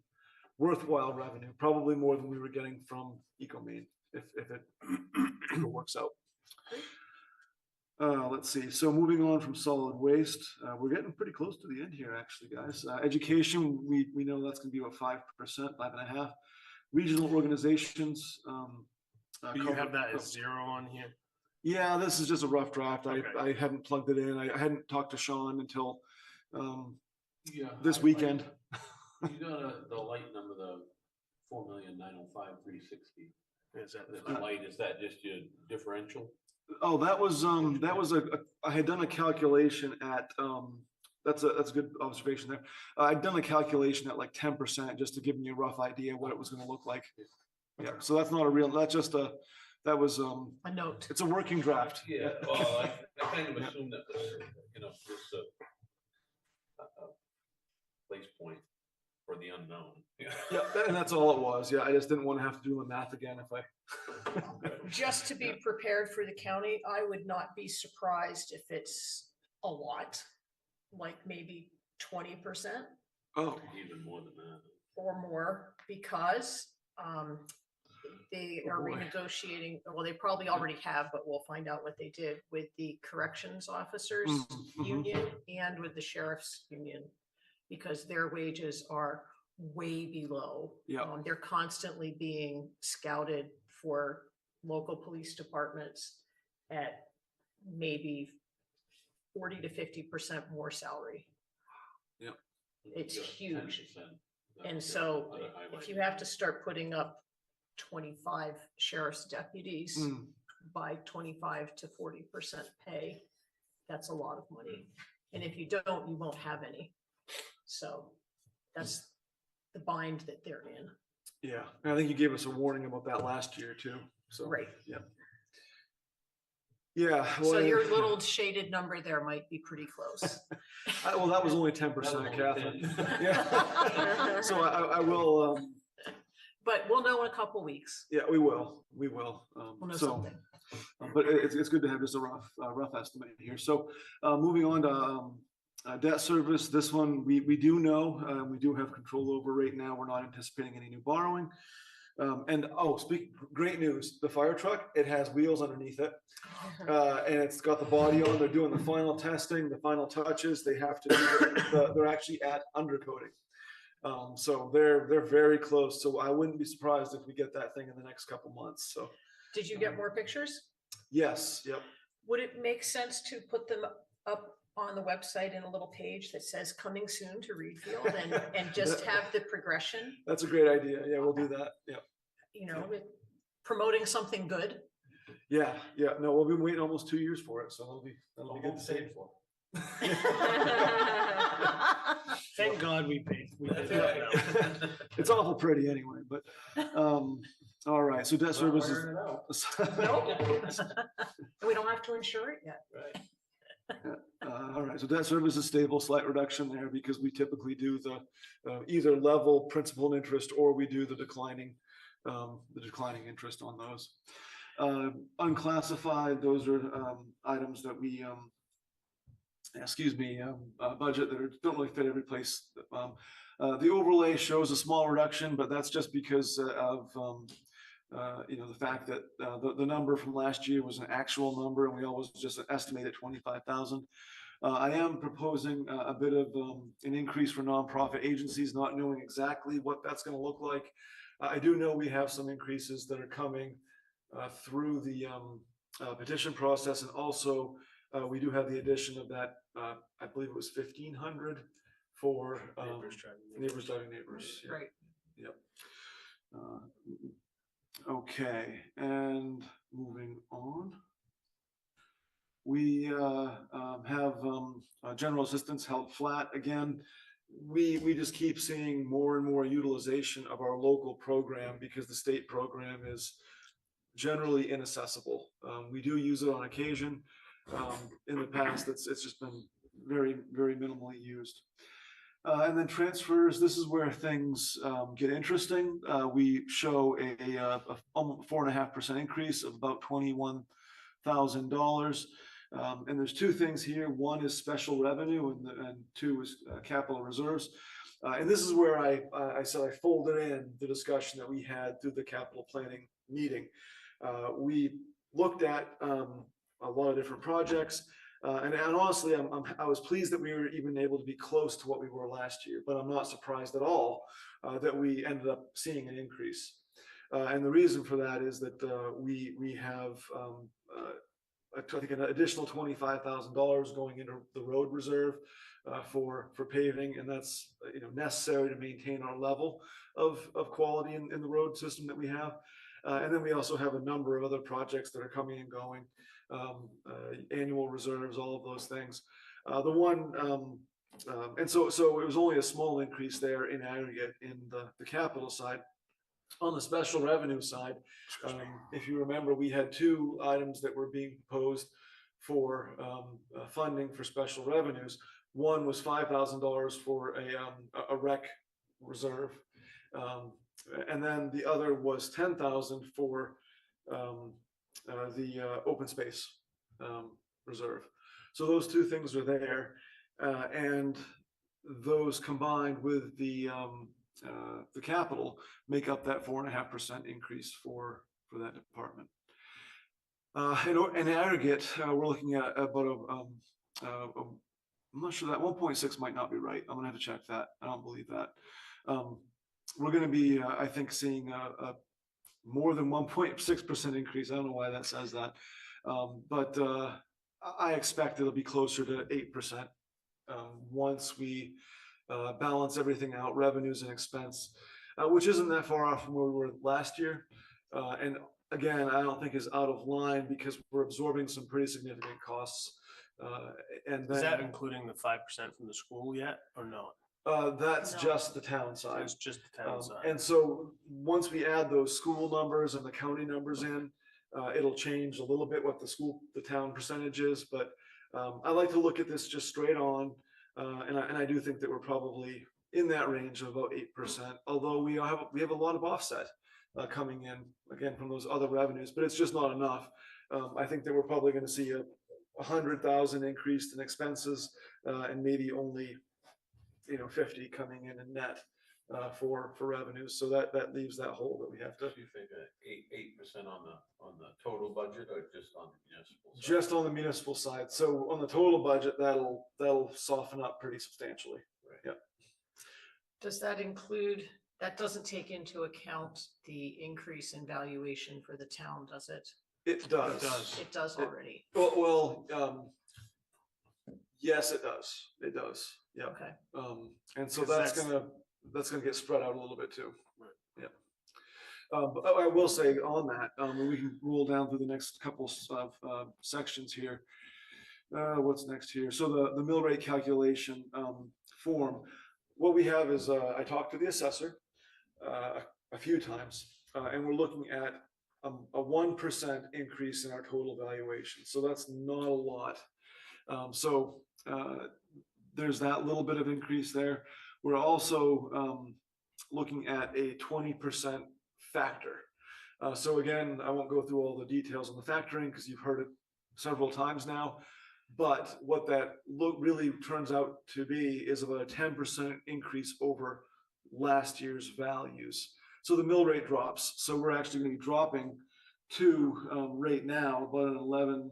Speaker 2: worthwhile revenue, probably more than we were getting from EcoMaine if it works out. Let's see. So moving on from solid waste, we're getting pretty close to the end here, actually, guys. Education, we know that's going to be about 5%, 5.5%. Regional organizations.
Speaker 4: Do you have that as 0 on here?
Speaker 2: Yeah, this is just a rough draft.
Speaker 4: Okay.
Speaker 2: I hadn't plugged it in. I hadn't talked to Sean until this
Speaker 7: I-
Speaker 2: weekend.
Speaker 7: You got the light number, the 4,905,360.
Speaker 4: Is that
Speaker 7: The light, is that just your differential?
Speaker 2: Oh, that was I had done a calculation at that's a good observation there. I'd done a calculation at like 10% just to give me a rough idea what it was going to look like. Yeah, so that's not a real. That's just that was
Speaker 1: A note.
Speaker 2: it's a working draft.
Speaker 7: Yeah, well, I kind of assumed that was, just a place point for the unknown.
Speaker 2: Yeah, and that's all it was. Yeah, I just didn't want to have to do the math again if I.
Speaker 1: Just to be prepared for the county, I would not be surprised if it's a lot, like maybe 20%
Speaker 2: Oh,
Speaker 7: Even more than that.
Speaker 1: or more, because they
Speaker 2: Oh,
Speaker 1: are
Speaker 2: boy.
Speaker 1: renegotiating, well, they probably already have, but we'll find out what they did with the corrections officers
Speaker 2: Mhm.
Speaker 1: union and with the sheriff's union, because their wages are way below.
Speaker 2: Yeah.
Speaker 1: They're constantly being scouted for local police departments at maybe 40 to 50% more salary. It's
Speaker 7: Just
Speaker 1: huge.
Speaker 7: 10%.
Speaker 1: And so
Speaker 7: Other
Speaker 1: if
Speaker 7: highway.
Speaker 1: you have to start putting up 25 sheriff's deputies
Speaker 2: Mm.
Speaker 1: by 25 to 40% pay, that's a lot of money. And if you don't, you won't have any. So that's the bind that they're in.
Speaker 2: Yeah, and I think you gave us a warning about that last year too. So
Speaker 1: Right.
Speaker 2: yeah. Yeah.
Speaker 1: So
Speaker 2: well,
Speaker 1: your little shaded number there might be pretty close.
Speaker 2: Well, that was only 10%,
Speaker 7: That was only
Speaker 2: Catherine.
Speaker 7: 10.
Speaker 2: Yeah. So I will,
Speaker 1: But we'll know in a couple weeks.
Speaker 2: yeah, we will.
Speaker 1: We'll know
Speaker 2: So,
Speaker 1: something.
Speaker 2: but it's good to have just a rough estimate here. So, moving on to debt service, this one, we do know, we do have control over right now. We're not anticipating any new borrowing. And great news, the fire truck, it has wheels underneath it. And it's got the body on, they're doing the final testing, the final touches, they have to do, they're actually at undercoating. So they're very close, so I wouldn't be surprised if we get that thing in the next couple months, so.
Speaker 1: Did you get more pictures?
Speaker 2: Yes, yep.
Speaker 1: Would it make sense to put them up on the website in a little page that says coming soon to Readfield and just have the progression,
Speaker 2: That's a great idea, yeah, we'll do that, yeah.
Speaker 1: you know, promoting something good?
Speaker 2: Yeah, no, we've been waiting almost 2 years for it, so that'll be good to see.
Speaker 4: Thank God we paid. We paid that now.
Speaker 2: It's awful pretty anyway, but, all right, so debt services.
Speaker 1: We don't have to insure it yet.
Speaker 2: All right, so debt service is stable, slight reduction there because we typically do the either level principal and interest, or we do the declining interest on those. Unclassified, those are items that we budget that don't really fit every place. The overlay shows a small reduction, but that's just because of the fact that the number from last year was an actual number, and we always just estimate at 25,000. I am proposing a bit of an increase for nonprofit agencies, not knowing exactly what that's going to look like. I do know we have some increases that are coming through the petition process, and also we do have the addition of that. I believe it was 1,500 for neighbors driving neighbors. Yeah.
Speaker 1: Right.
Speaker 2: Yep. Okay, and moving on. We have general assistance held flat again. We just keep seeing more and more utilization of our local program because the state program is generally inaccessible. We do use it on occasion. In the past, it's just been very, very minimally used. And then transfers, this is where things get interesting. We show a 4.5% increase of about $21,000. And there's two things here. One is special revenue, and two is capital reserves. And this is where I said I folded in the discussion that we had through the capital planning meeting. We looked at a lot of different projects. And honestly, I was pleased that we were even able to be close to what we were last year, but I'm not surprised at all that we ended up seeing an increase. And the reason for that is that we have, I think, an additional $25,000 going into the road reserve for paving, and that's necessary to maintain our level of quality in the road system that we have. And then we also have a number of other projects that are coming and going. Annual reserves, all of those things. And so it was only a small increase there in aggregate in the capital side. On the special revenue side, if you remember, we had two items that were being proposed for funding for special revenues. One was $5,000 for a rec reserve, and then the other was $10,000 for the open space reserve. So those two things are there, and those combined with the capital make up that 4.5% increase for that department. In aggregate, we're looking at about I'm not sure, that 1.6 might not be right. I'm gonna have to check that. I don't believe that. We're gonna be, I think, seeing a more than 1.6% increase. I don't know why that says that, but I expect it'll be closer to 8% once we balance everything out, revenues and expense, which isn't that far off from where we were last year. And again, I don't think is out of line because we're absorbing some pretty significant costs. And then,
Speaker 4: Is that including the 5% from the school yet, or no?
Speaker 2: that's
Speaker 5: No.
Speaker 2: just the town side.
Speaker 4: It's just the town side.
Speaker 2: And so once we add those school numbers and the county numbers in, It'll change a little bit what the town percentage is, but I like to look at this just straight on. And I do think that we're probably in that range of about 8%, although we have a lot of offset coming in again from those other revenues, but it's just not enough. I think that we're probably going to see a 100,000 increase in expenses and maybe only 50 coming in net for revenues. So that leaves that hole that we have to.
Speaker 7: Do you think 8% on the total budget or just on the municipal side?
Speaker 2: Just on the municipal side. So on the total budget, that'll soften up pretty substantially.
Speaker 7: Right.
Speaker 2: Yeah.
Speaker 1: Does that include, that doesn't take into account the increase in valuation for the town, does it?
Speaker 2: It does.
Speaker 4: It does.
Speaker 1: It does already.
Speaker 2: Well, yes, it does. It does. Yeah.
Speaker 1: Okay.
Speaker 2: And so
Speaker 4: 'Cause
Speaker 2: that's gonna get spread out a little bit too.
Speaker 4: Right.
Speaker 2: Yeah. But I will say on that, and we can roll down through the next couple of sections here. What's next here? So the mill rate calculation form. What we have is I talked to the assessor a few times, and we're looking at a 1% increase in our total valuation. So that's not a lot. So there's that little bit of increase there. We're also looking at a 20% factor. So again, I won't go through all the details on the factoring because you've heard it several times now. But what that really turns out to be is about a 10% increase over last year's values. So the mill rate drops. So we're actually going to be dropping to right now about an 11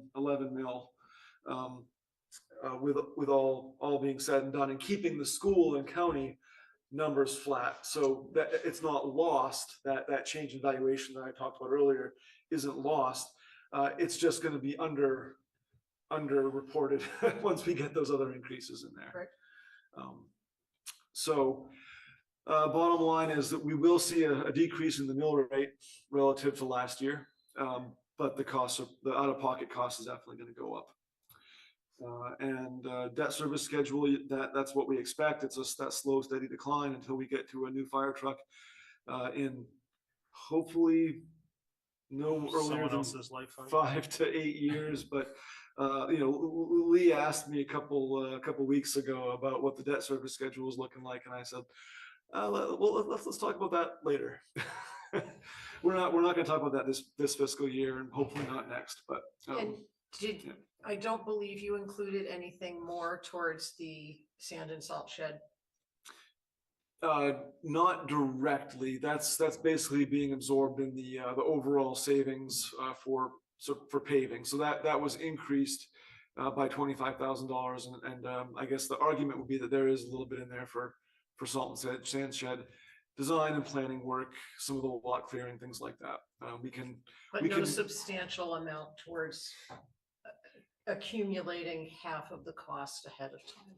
Speaker 2: mil. With all being said and done, and keeping the school and county numbers flat, so that it's not lost. That change in valuation that I talked about earlier isn't lost. It's just going to be underreported once we get those other increases in there.
Speaker 1: Right.
Speaker 2: So bottom line is that we will see a decrease in the mill rate relative to last year, but the out-of-pocket cost is definitely going to go up. And debt service schedule, that's what we expect. It's just that slow, steady decline until we get to a new fire truck in hopefully no earlier
Speaker 4: Someone
Speaker 2: than
Speaker 4: else's lifetime.
Speaker 2: 5 to 8 years. But Lee asked me a couple weeks ago about what the debt service schedule was looking like, and I said, well, let's talk about that later. We're not going to talk about that this fiscal year, and hopefully not next. But
Speaker 1: And
Speaker 2: yeah.
Speaker 1: I don't believe you included anything more towards the sand and salt shed.
Speaker 2: Not directly. That's basically being absorbed in the overall savings for paving. So that was increased by $25,000, and I guess the argument would be that there is a little bit in there for salt and sand shed design and planning work, some of the lot clearing, things like that.
Speaker 1: But no substantial amount towards accumulating half of the cost ahead of time.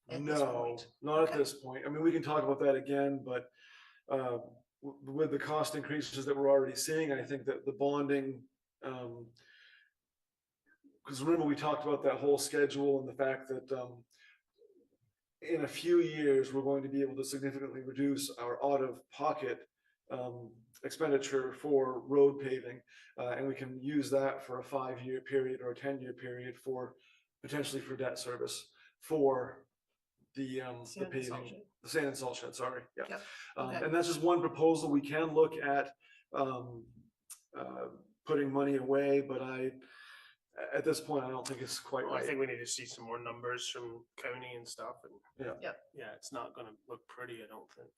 Speaker 1: At this
Speaker 2: No,
Speaker 1: point.
Speaker 2: not
Speaker 1: Okay.
Speaker 2: at this point. I mean, we can talk about that again, but with the cost increases that we're already seeing, I think that the bonding, because remember we talked about that whole schedule and the fact that in a few years, we're going to be able to significantly reduce our out-of-pocket expenditure for road paving, and we can use that for a 5-year period or a 10-year period for potentially for debt service for the
Speaker 1: Sand and salt
Speaker 2: paving,
Speaker 1: shed.
Speaker 2: the sand and salt shed. Sorry, yeah.
Speaker 1: Yep. Okay.
Speaker 2: And that's just one proposal. We can look at putting money away, but at this point, I don't think it's quite
Speaker 4: Well, I
Speaker 2: right.
Speaker 4: think we need to see some more numbers from county and stuff, and
Speaker 2: Yeah.
Speaker 1: Yep.
Speaker 4: yeah, it's not gonna look pretty, I don't think.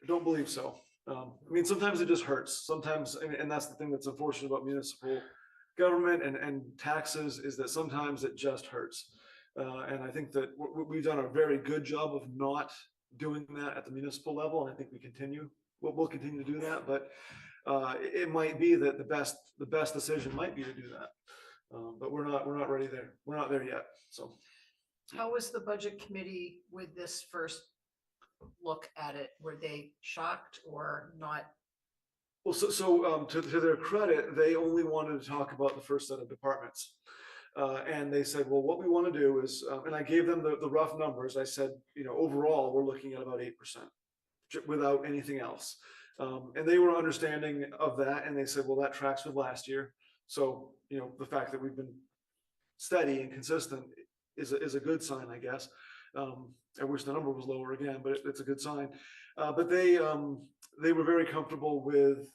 Speaker 2: I don't believe so. I mean, sometimes it just hurts. Sometimes, and that's the thing that's unfortunate about municipal government and taxes is that sometimes it just hurts. And I think that we've done a very good job of not doing that at the municipal level, and I think we'll continue to do that. But it might be that the best decision might be to do that. But we're not ready there. We're not there yet. So.
Speaker 1: How was the budget committee with this first look at it? Were they shocked or not?
Speaker 2: Well, so to their credit, they only wanted to talk about the first set of departments. And they said, well, what we want to do is, and I gave them the rough numbers. I said, overall, we're looking at about 8% without anything else. And they were understanding of that, and they said, well, that tracks with last year. So, the fact that we've been steady and consistent is a good sign, I guess. I wish the number was lower again, but it's a good sign. But they were very comfortable with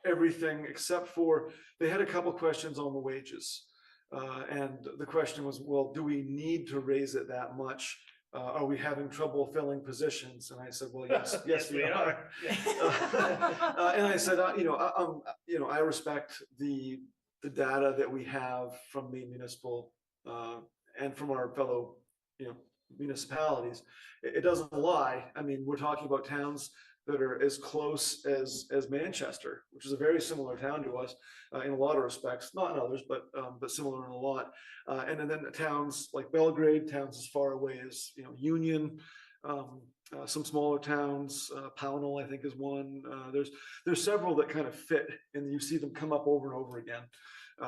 Speaker 2: everything except for, they had a couple questions on the wages. And the question was, well, do we need to raise it that much? Are we having trouble filling positions? And I said, well, yes, we are. And I said, I respect the data that we have from the municipal and from our fellow, municipalities. It doesn't lie. I mean, we're talking about towns that are as close as Manchester, which is a very similar town to us in a lot of respects, not in others, but similar in a lot. And then towns like Belgrade, towns as far away as Union, some smaller towns, Pownell, I think is one. There's several that kind of fit, and you see them come up over and over again.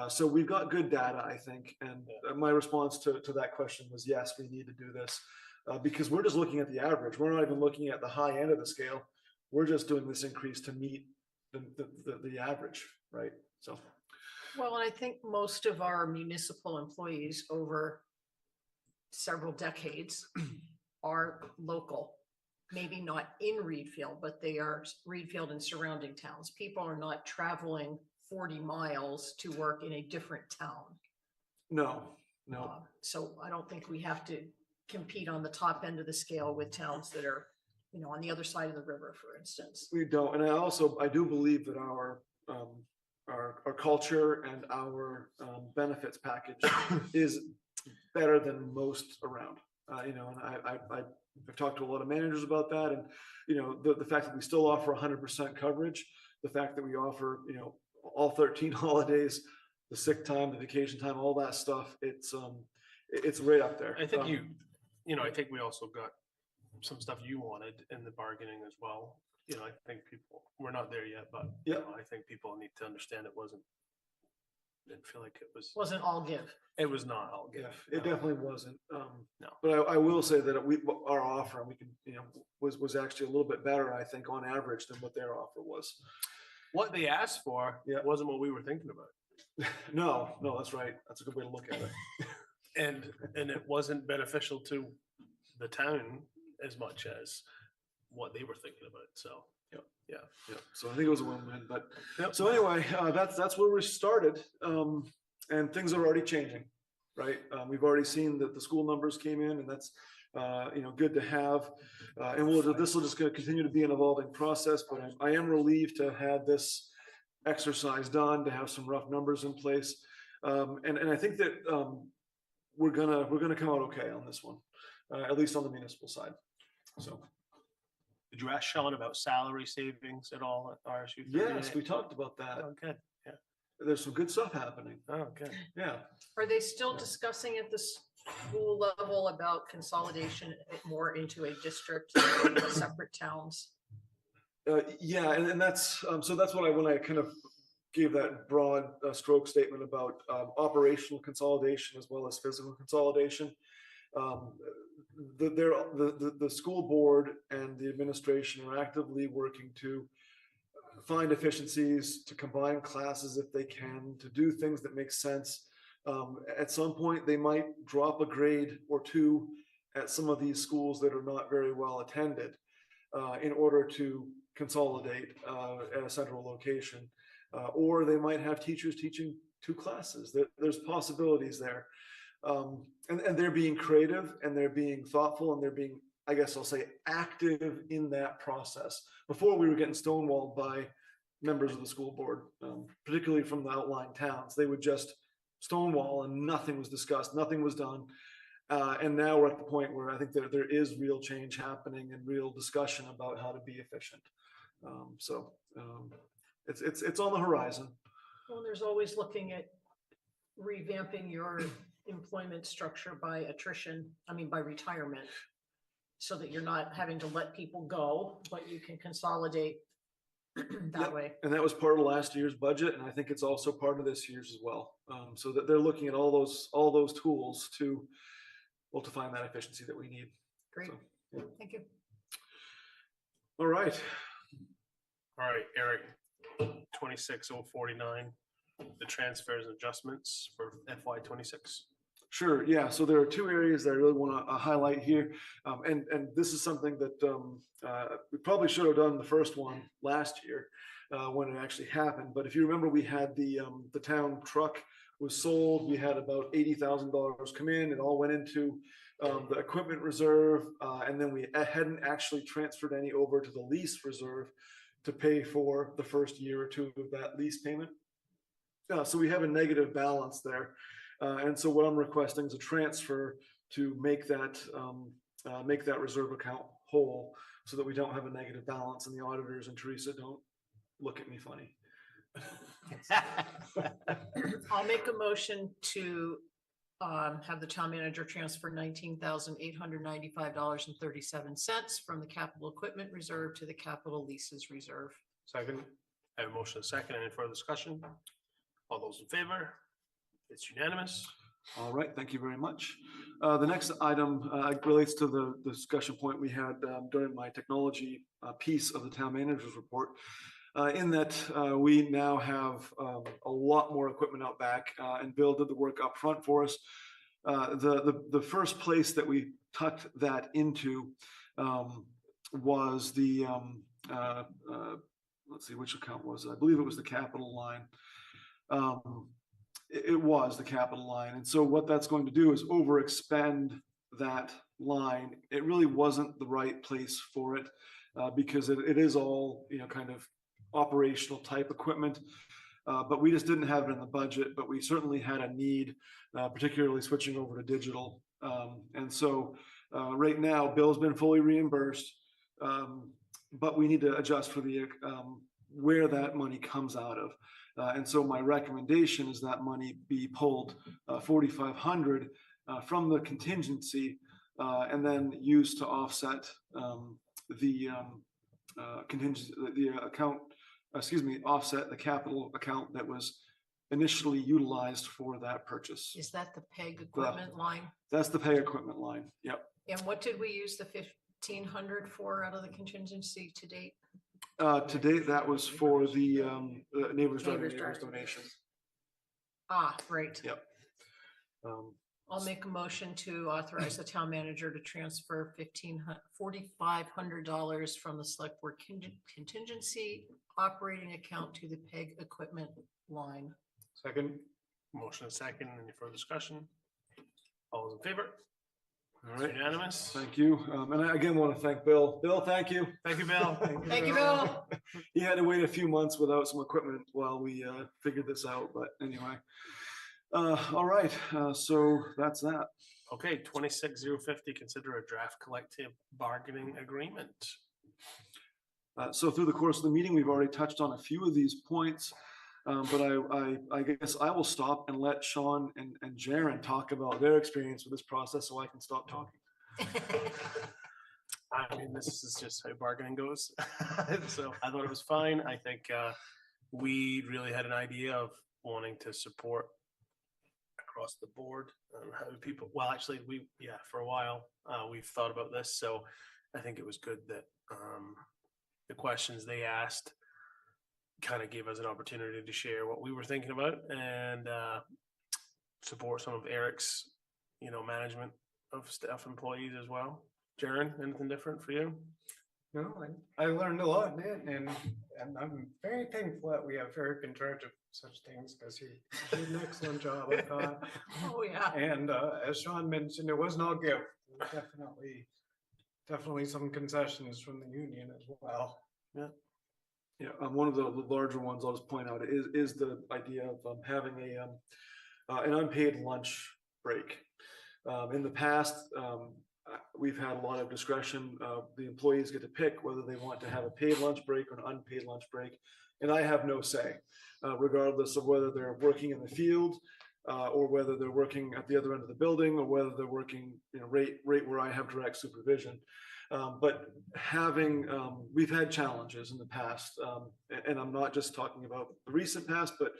Speaker 2: So we've got good data, I think, and my response to that question was yes, we need to do this because we're just looking at the average. We're not even looking at the high end of the scale. We're just doing this increase to meet the average, right? So.
Speaker 1: Well, and I think most of our municipal employees over several decades are local. Maybe not in Readfield, but they are Readfield and surrounding towns. People are not traveling 40 miles to work in a different town.
Speaker 2: No.
Speaker 1: So I don't think we have to compete on the top end of the scale with towns that are, on the other side of the river, for instance.
Speaker 2: We don't, and I do believe that our culture and our benefits package is better than most around. And I've talked to a lot of managers about that, and the fact that we still offer 100% coverage, the fact that we offer all 13 holidays, the sick time, the vacation time, all that stuff, it's right up there.
Speaker 4: I think I think we also got some stuff you wanted in the bargaining as well. I think we're not there yet, but I think people need to understand didn't feel like it
Speaker 1: wasn't all give.
Speaker 4: It was not all give.
Speaker 2: Yeah, it definitely wasn't.
Speaker 4: No.
Speaker 2: But I will say that our offer, and we can, was actually a little bit better, I think, on average than what their offer was.
Speaker 4: What they asked for wasn't what we were thinking about.
Speaker 2: No, that's right. That's a good way to look at it.
Speaker 4: And it wasn't beneficial to the town as much as what they were thinking about. So yeah.
Speaker 2: So I think it was a win-win. But so anyway, that's where we started, and things are already changing, right? We've already seen that the school numbers came in, and that's good to have. And this will just continue to be an evolving process. But I am relieved to have this exercise done, to have some rough numbers in place, and I think that we're gonna come out okay on this one, at least on the municipal side. So.
Speaker 4: Did you ask Sean about salary savings at all at RSU?
Speaker 2: Yes, we talked about that.
Speaker 4: Oh, good. Yeah.
Speaker 2: There's some good stuff happening.
Speaker 4: Oh, good.
Speaker 2: Yeah.
Speaker 1: Are they still discussing at the school level about consolidation more into a district, separate towns?
Speaker 2: Yeah, and that's so that's what when I kind of gave that broad stroke statement about operational consolidation as well as physical consolidation. The school board and the administration are actively working to find efficiencies, to combine classes if they can, to do things that make sense. At some point, they might drop a grade or two at some of these schools that are not very well attended in order to consolidate at a central location. Or they might have teachers teaching two classes. There's possibilities there. And they're being creative, and they're being thoughtful, and they're being, I guess I'll say, active in that process. Before, we were getting stonewalled by members of the school board, particularly from the outlying towns. They would just stonewall and nothing was discussed, nothing was done. And now we're at the point where I think that there is real change happening and real discussion about how to be efficient. It's on the horizon.
Speaker 1: Well, there's always looking at revamping your employment structure by by retirement, so that you're not having to let people go, but you can consolidate that way.
Speaker 2: And that was part of last year's budget, and I think it's also part of this year's as well. So that they're looking at all those tools to find that efficiency that we need.
Speaker 1: Great.
Speaker 2: So,
Speaker 1: Thank you.
Speaker 2: all right.
Speaker 4: All right, Eric, 26049, the transfers and adjustments for FY 26.
Speaker 2: Sure, yeah, so there are two areas that I really want to highlight here. And this is something that we probably should have done the first one last year when it actually happened. But if you remember, we had the town truck was sold. We had about $80,000 come in. It all went into the equipment reserve. And then we hadn't actually transferred any over to the lease reserve to pay for the first year or two of that lease payment. So we have a negative balance there. And so what I'm requesting is a transfer to make that reserve account whole so that we don't have a negative balance and the auditors and Teresa don't look at me funny.
Speaker 1: I'll make a motion to have the town manager transfer $19,895.37 from the capital equipment reserve to the capital leases reserve.
Speaker 4: Second. I have a motion and a second. Any further discussion? All those in favor? It's unanimous.
Speaker 2: All right, thank you very much. The next item relates to the discussion point we had during my technology piece of the town manager's report. In that we now have a lot more equipment out back, and Bill did the work up front for us. The first place that we tucked that into was the let's see, which account was it? I believe it was the capital line. It was the capital line. And so what that's going to do is overexpend that line. It really wasn't the right place for it because it is all, kind of operational type equipment. But we just didn't have it in the budget, but we certainly had a need, particularly switching over to digital. And so right now, Bill's been fully reimbursed, but we need to adjust for the where that money comes out of. And so my recommendation is that money be pulled 4,500 from the contingency and then used to offset the contingency, the account, offset the capital account that was initially utilized for that purchase.
Speaker 1: Is that the PEG equipment line?
Speaker 2: That's the pay equipment line. Yep.
Speaker 1: And what did we use the 1,500 for out of the contingency to date?
Speaker 2: To date, that was for the neighbors driving
Speaker 1: Neighbors
Speaker 2: neighbors
Speaker 1: driving.
Speaker 2: donations.
Speaker 1: Ah, right.
Speaker 2: Yep.
Speaker 1: I'll make a motion to authorize the town manager to transfer $4,500 from the select board contingency operating account to the PEG equipment line.
Speaker 6: Second.
Speaker 4: Motion and second. Any further discussion? All those in favor?
Speaker 2: All
Speaker 4: It's
Speaker 2: right.
Speaker 4: unanimous.
Speaker 2: Thank you. And I again want to thank Bill. Bill, thank you.
Speaker 4: Thank you, Bill.
Speaker 1: Thank you, Bill.
Speaker 2: He had to wait a few months without some equipment while we figured this out, but anyway. All right, so that's that.
Speaker 4: Okay, 26050, consider a draft collective bargaining agreement.
Speaker 2: So through the course of the meeting, we've already touched on a few of these points, but I guess I will stop and let Sean and Jaren talk about their experience with this process so I can stop talking.
Speaker 4: I mean, this is just how bargaining goes. So I thought it was fine. I think we really had an idea of wanting to support across the board. How people, well, actually, for a while, we've thought about this. So I think it was good that the questions they asked kind of gave us an opportunity to share what we were thinking about and support some of Eric's, management of staff employees as well. Jaren, anything different for you?
Speaker 6: No, I learned a lot, man, and I'm very thankful that we have Eric in charge of such things because he did an excellent job, I thought.
Speaker 1: Oh, yeah.
Speaker 6: And as Sean mentioned, it was no gift. Definitely some concessions from the union as well.
Speaker 2: Yeah, one of the larger ones I'll just point out is the idea of having an unpaid lunch break. In the past, we've had a lot of discretion. The employees get to pick whether they want to have a paid lunch break or an unpaid lunch break. And I have no say, regardless of whether they're working in the field or whether they're working at the other end of the building or whether they're working, right where I have direct supervision. But we've had challenges in the past, and I'm not just talking about the recent past, but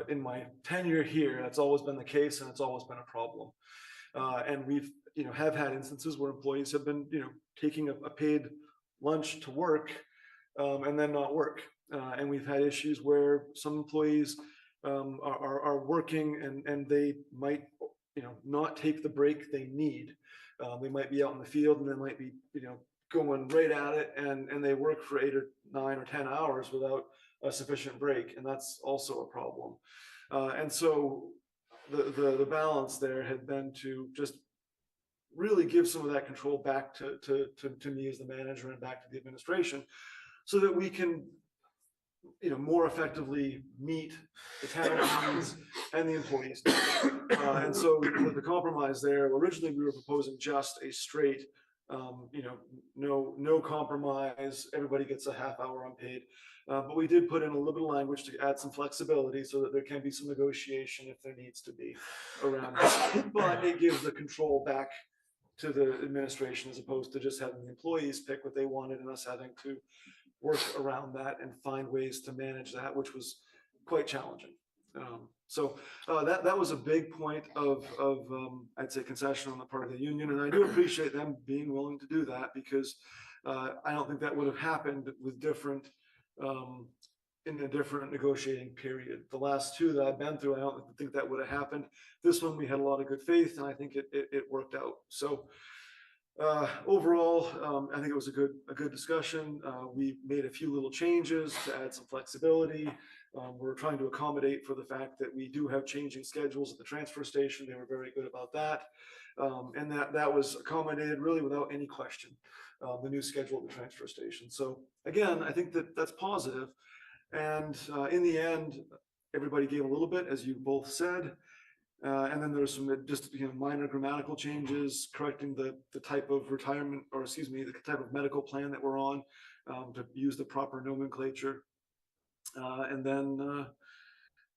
Speaker 2: in my tenure here, that's always been the case, and it's always been a problem. And we've, have had instances where employees have been, taking a paid lunch to work and then not work. And we've had issues where some employees are working and they might, not take the break they need. They might be out in the field and they might be, going right at it and they work for 8 or 9 or 10 hours without a sufficient break. And that's also a problem. And so the balance there had been to just really give some of that control back to me as the manager and back to the administration so that we can, more effectively meet the town's needs and the employees. And so the compromise there, originally we were proposing just a straight, no compromise, everybody gets a half hour unpaid. But we did put in a little bit of language to add some flexibility so that there can be some negotiation if there needs to be around it. But it gives the control back to the administration as opposed to just having the employees pick what they wanted and us having to work around that and find ways to manage that, which was quite challenging. So that was a big point of I'd say concession on the part of the union, and I do appreciate them being willing to do that because I don't think that would have happened with different in a different negotiating period. The last two that I've been through, I don't think that would have happened. This one we had a lot of good faith, and I think it worked out. So. Overall, I think it was a good discussion. We made a few little changes to add some flexibility. We're trying to accommodate for the fact that we do have changing schedules at the transfer station. They were very good about that. And that was accommodated really without any question, the new schedule at the transfer station. So again, I think that's positive. And in the end, everybody gave a little bit, as you both said. And then there's some just minor grammatical changes, correcting the type of retirement, or excuse me, the type of medical plan that we're on, to use the proper nomenclature. And then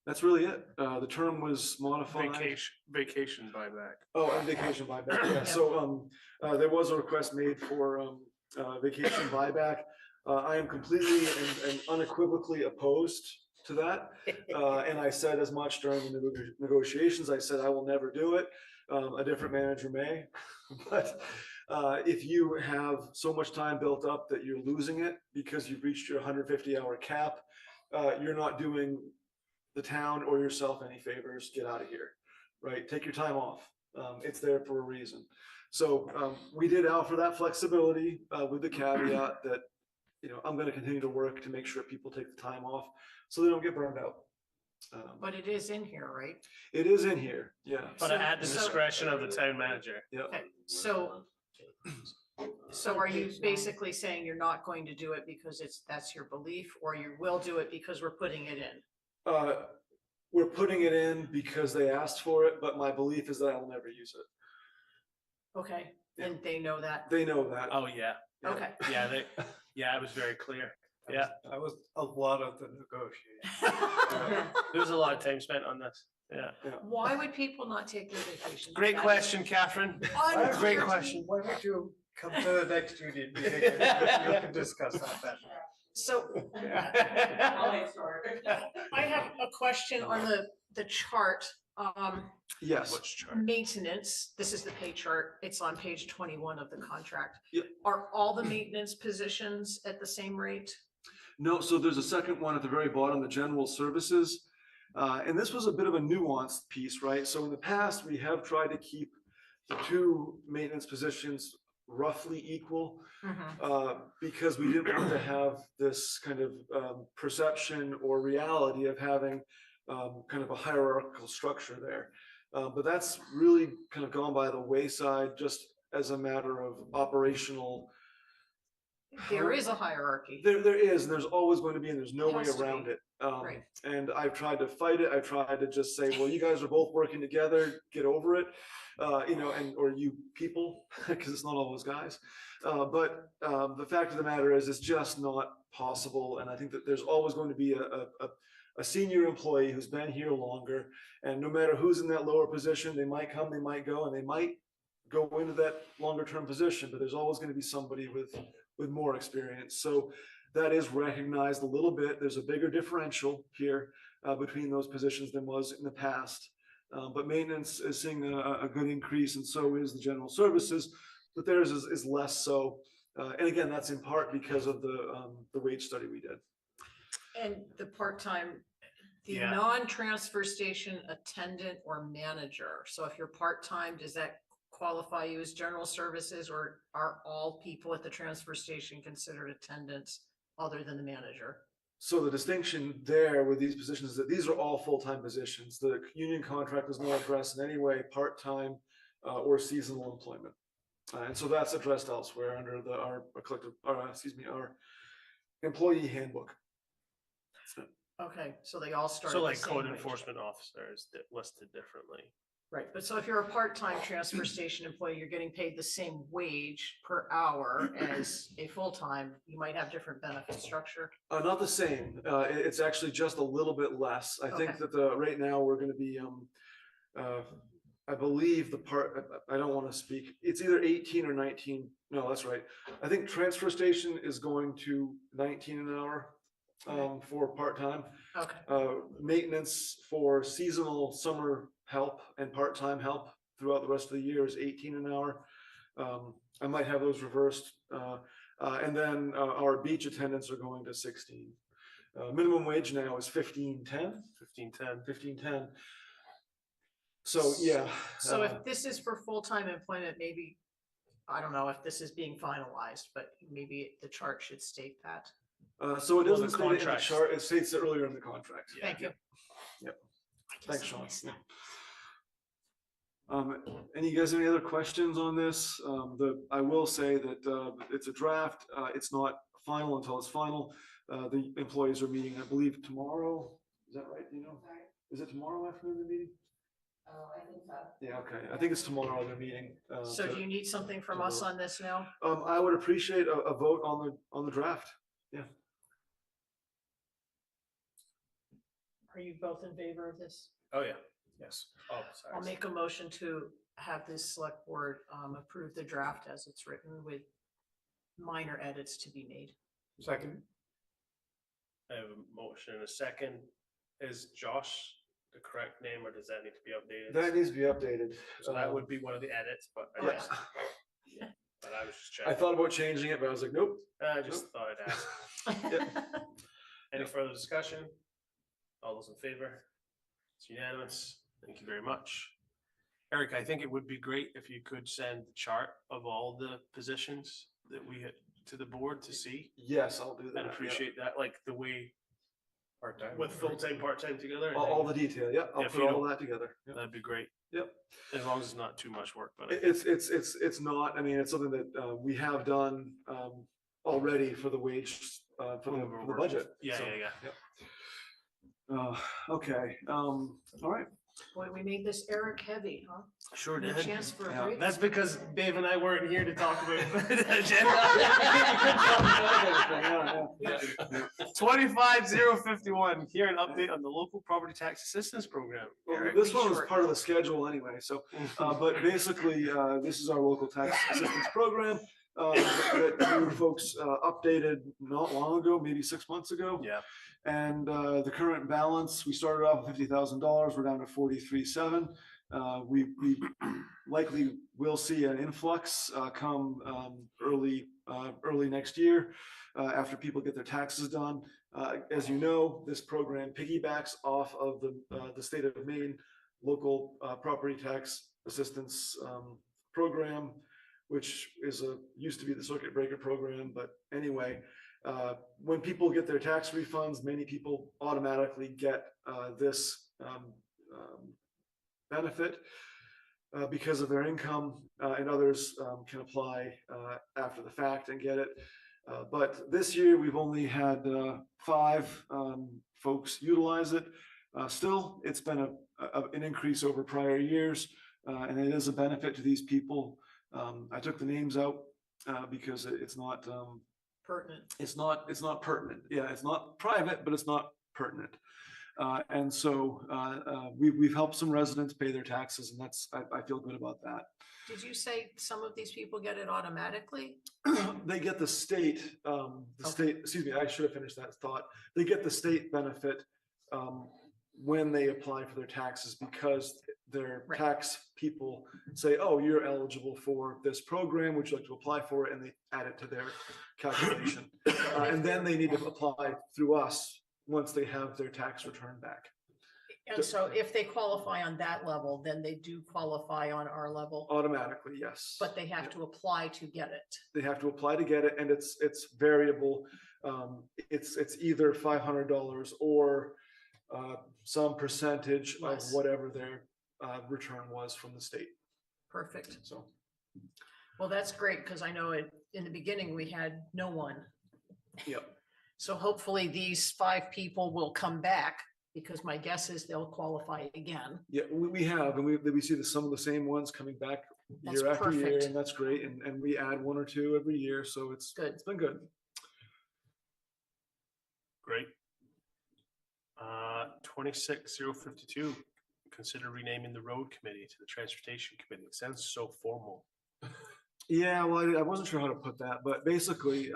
Speaker 2: that's really it. The term was modified.
Speaker 4: Vacation buyback.
Speaker 2: Oh, and vacation buyback. Yeah. So there was a request made for vacation buyback. I am completely and unequivocally opposed to that. And I said as much during the negotiations. I said, I will never do it. A different manager may, but if you have so much time built up that you're losing it because you've reached your 150-hour cap, you're not doing the town or yourself any favors. Get out of here, right? Take your time off. It's there for a reason. So we did offer that flexibility with the caveat that, I'm going to continue to work to make sure people take the time off so they don't get burned out.
Speaker 1: But it is in here, right?
Speaker 2: It is in here, yeah.
Speaker 4: But at the discretion of the town manager.
Speaker 2: Yeah.
Speaker 1: Okay, so are you basically saying you're not going to do it because that's your belief, or you will do it because we're putting it in?
Speaker 2: We're putting it in because they asked for it, but my belief is that I will never use it.
Speaker 1: Okay,
Speaker 2: Yeah.
Speaker 1: and they know that?
Speaker 2: They know that.
Speaker 4: Oh, yeah.
Speaker 1: Okay.
Speaker 4: Yeah, it was very clear. Yeah,
Speaker 6: That was a lot of the negotiation.
Speaker 4: there was a lot of time spent on this. Yeah.
Speaker 1: Why would people not take their vacation?
Speaker 4: Great question, Catherine. Great question.
Speaker 6: Why don't you come to the next union meeting and we can discuss that then.
Speaker 1: So I have a question on the chart.
Speaker 2: Yes.
Speaker 4: Which chart?
Speaker 1: Maintenance, this is the pay chart. It's on page 21 of the contract.
Speaker 2: Yep.
Speaker 1: Are all the maintenance positions at the same rate?
Speaker 2: No, so there's a second one at the very bottom, the general services. And this was a bit of a nuanced piece, right? So in the past, we have tried to keep the two maintenance positions roughly equal because we didn't want to have this kind of perception or reality of having kind of a hierarchical structure there. But that's really kind of gone by the wayside just as a matter of operational.
Speaker 1: There is a hierarchy.
Speaker 2: There is, and there's always going to be, and there's no way
Speaker 1: Has to
Speaker 2: around
Speaker 1: be.
Speaker 2: it.
Speaker 1: Right.
Speaker 2: And I've tried to fight it. I've tried to just say, well, you guys are both working together, get over it, or you people, because it's not always guys. But the fact of the matter is, it's just not possible. And I think that there's always going to be a senior employee who's been here longer, and no matter who's in that lower position, they might come, they might go, and they might go into that longer term position, but there's always going to be somebody with more experience. So that is recognized a little bit. There's a bigger differential here between those positions than was in the past. But maintenance is seeing a good increase, and so is the general services, but theirs is less so. And again, that's in part because of the wage study we did.
Speaker 1: And the part-time, the
Speaker 4: Yeah.
Speaker 1: non-transfer station attendant or manager. So if you're part-time, does that qualify you as general services, or are all people at the transfer station considered attendants other than the manager?
Speaker 2: So the distinction there with these positions is that these are all full-time positions. The union contract does not address in any way part-time or seasonal employment. And so that's addressed elsewhere under our collective, our employee handbook.
Speaker 1: Okay, so they all start.
Speaker 4: So
Speaker 1: at the
Speaker 4: like
Speaker 1: same
Speaker 4: code
Speaker 1: wage.
Speaker 4: enforcement officers listed differently.
Speaker 1: Right, but so if you're a part-time transfer station employee, you're getting paid the same wage per hour as a full-time, you might have different benefit structure.
Speaker 2: Not the same. It's actually just a little bit less. I think
Speaker 1: Okay.
Speaker 2: that right now we're going to be, I believe I don't want to speak. It's either 18 or 19. No, that's right. I think transfer station is going to 19 an hour for part-time.
Speaker 1: Okay,
Speaker 2: Maintenance for seasonal summer help and part-time help throughout the rest of the year is 18 an hour. I might have those reversed. And then our beach attendants are going to 16. Minimum wage now is 15.10. 15.10. So yeah.
Speaker 1: so if this is for full-time employment, maybe, I don't know if this is being finalized, but maybe the chart should state that.
Speaker 2: So it
Speaker 4: Well, the
Speaker 2: doesn't state it in the
Speaker 4: contract-
Speaker 2: chart, it states it earlier in the contract.
Speaker 1: Thank you.
Speaker 2: Yep.
Speaker 1: I
Speaker 2: Thanks,
Speaker 1: guess I
Speaker 2: Sean.
Speaker 1: missed
Speaker 2: Yeah.
Speaker 1: that.
Speaker 2: Any you guys, any other questions on this? I will say that it's a draft. It's not final until it's final. The employees are meeting, I believe, tomorrow. Is that right? Do you know? Is it tomorrow afternoon the meeting?
Speaker 5: Oh, I think so.
Speaker 2: Yeah, okay. I think it's tomorrow they're meeting.
Speaker 1: So do you need something from us on this now?
Speaker 2: I would appreciate a vote on the draft. Yeah.
Speaker 1: Are you both in favor of this?
Speaker 4: Oh, yeah. Yes. Oh, sorry.
Speaker 1: I'll make a motion to have this select board approve the draft as it's written with minor edits to be made.
Speaker 6: Second.
Speaker 4: I have a motion and a second. Is Josh the correct name, or does that need to be updated?
Speaker 2: That needs to be updated.
Speaker 4: So that would be one of the edits, but I
Speaker 2: Yeah.
Speaker 4: just, but I was just
Speaker 2: I
Speaker 4: checking.
Speaker 2: thought about changing it, but I was like, nope.
Speaker 4: I just thought I'd ask. Any further discussion? All those in favor? It's unanimous. Thank you very much. Eric, I think it would be great if you could send the chart of all the positions that we had to the board to see.
Speaker 2: Yes, I'll do that.
Speaker 4: I'd
Speaker 2: yeah.
Speaker 4: appreciate that, like the way
Speaker 6: Part-time.
Speaker 4: with full-time, part-time together. I
Speaker 2: All
Speaker 4: think
Speaker 2: the detail. Yeah, I'll
Speaker 4: If
Speaker 2: put
Speaker 4: you
Speaker 2: all
Speaker 4: don't-
Speaker 2: that together. Yep.
Speaker 4: That'd be great,
Speaker 2: Yep.
Speaker 4: as long as it's not too much work, but I think
Speaker 2: It's not, I mean, it's something that we have done already for the wage, for the budget.
Speaker 4: Yeah,
Speaker 2: So,
Speaker 4: yeah.
Speaker 2: yep. Okay, all right.
Speaker 1: Boy, we made this Eric heavy, huh?
Speaker 4: sure
Speaker 1: No
Speaker 4: did.
Speaker 1: chance for a
Speaker 2: Yeah.
Speaker 1: break?
Speaker 4: That's because Dave and I weren't here to talk about the agenda. 25-051, here an update on the local property tax assistance program.
Speaker 2: Well,
Speaker 4: Eric,
Speaker 2: this
Speaker 1: be
Speaker 2: one was
Speaker 1: short.
Speaker 2: part of the schedule anyway, so, but basically, this is our local tax assistance program that you folks updated not long ago, maybe 6 months ago.
Speaker 4: Yeah.
Speaker 2: And the current balance, we started off with $50,000, we're down to 43.7. We likely will see an influx come early next year after people get their taxes done. As you know, this program piggybacks off of the state of Maine local property tax assistance program, which used to be the circuit breaker program. But anyway, when people get their tax refunds, many people automatically get this benefit because of their income, and others can apply after the fact and get it. But this year, we've only had 5 folks utilize it. Still, it's been an increase over prior years, and it is a benefit to these people. I took the names out because it's not
Speaker 1: Pertinent.
Speaker 2: it's not pertinent. Yeah, it's not private, but it's not pertinent. And so we've helped some residents pay their taxes, and I feel good about that.
Speaker 1: Did you say some of these people get it automatically?
Speaker 2: They get the state, excuse me, I should have finished that thought. They get the state benefit when they apply for their taxes because their
Speaker 1: Right.
Speaker 2: tax people say, oh, you're eligible for this program, would you like to apply for it? And they add it to their calculation. And then they need to apply through us once they have their tax return back.
Speaker 1: And so if they qualify on that level, then they do qualify on our level,
Speaker 2: Automatically, yes.
Speaker 1: but they have to apply to get it.
Speaker 2: They have to apply to get it, and it's variable. It's either $500 or some percentage of
Speaker 1: Less.
Speaker 2: whatever their return was from the state.
Speaker 1: Perfect.
Speaker 2: So,
Speaker 1: Well, that's great, because I know in the beginning, we had no one.
Speaker 2: yep.
Speaker 1: So hopefully these 5 people will come back, because my guess is they'll qualify again.
Speaker 2: Yeah, we have, and we see some of the same ones coming back
Speaker 1: That's
Speaker 2: year after year,
Speaker 1: perfect.
Speaker 2: and that's great. And we add 1 or 2 every year, so it's
Speaker 1: Good.
Speaker 2: been good.
Speaker 4: Great. 26052, consider renaming the road committee to the transportation committee. It sounds so formal.
Speaker 2: Yeah, well, I wasn't sure how to put that, but basically,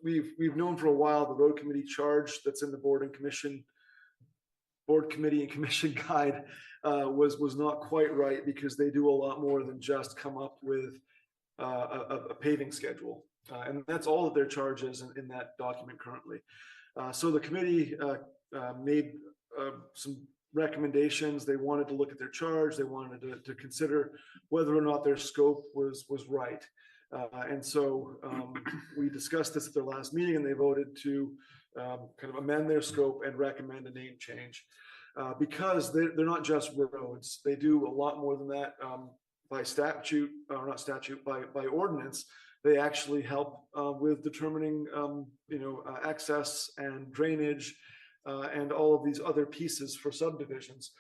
Speaker 2: we've known for a while the road committee charge that's in the board committee and commission guide was not quite right, because they do a lot more than just come up with a paving schedule. And that's all of their charges in that document currently. So the committee made some recommendations. They wanted to look at their charge. They wanted to consider whether or not their scope was right. And so we discussed this at their last meeting, and they voted to kind of amend their scope and recommend a name change. Because they're not just roads, they do a lot more than that. By statute, or not statute, by ordinance, they actually help with determining access and drainage and all of these other pieces for subdivisions.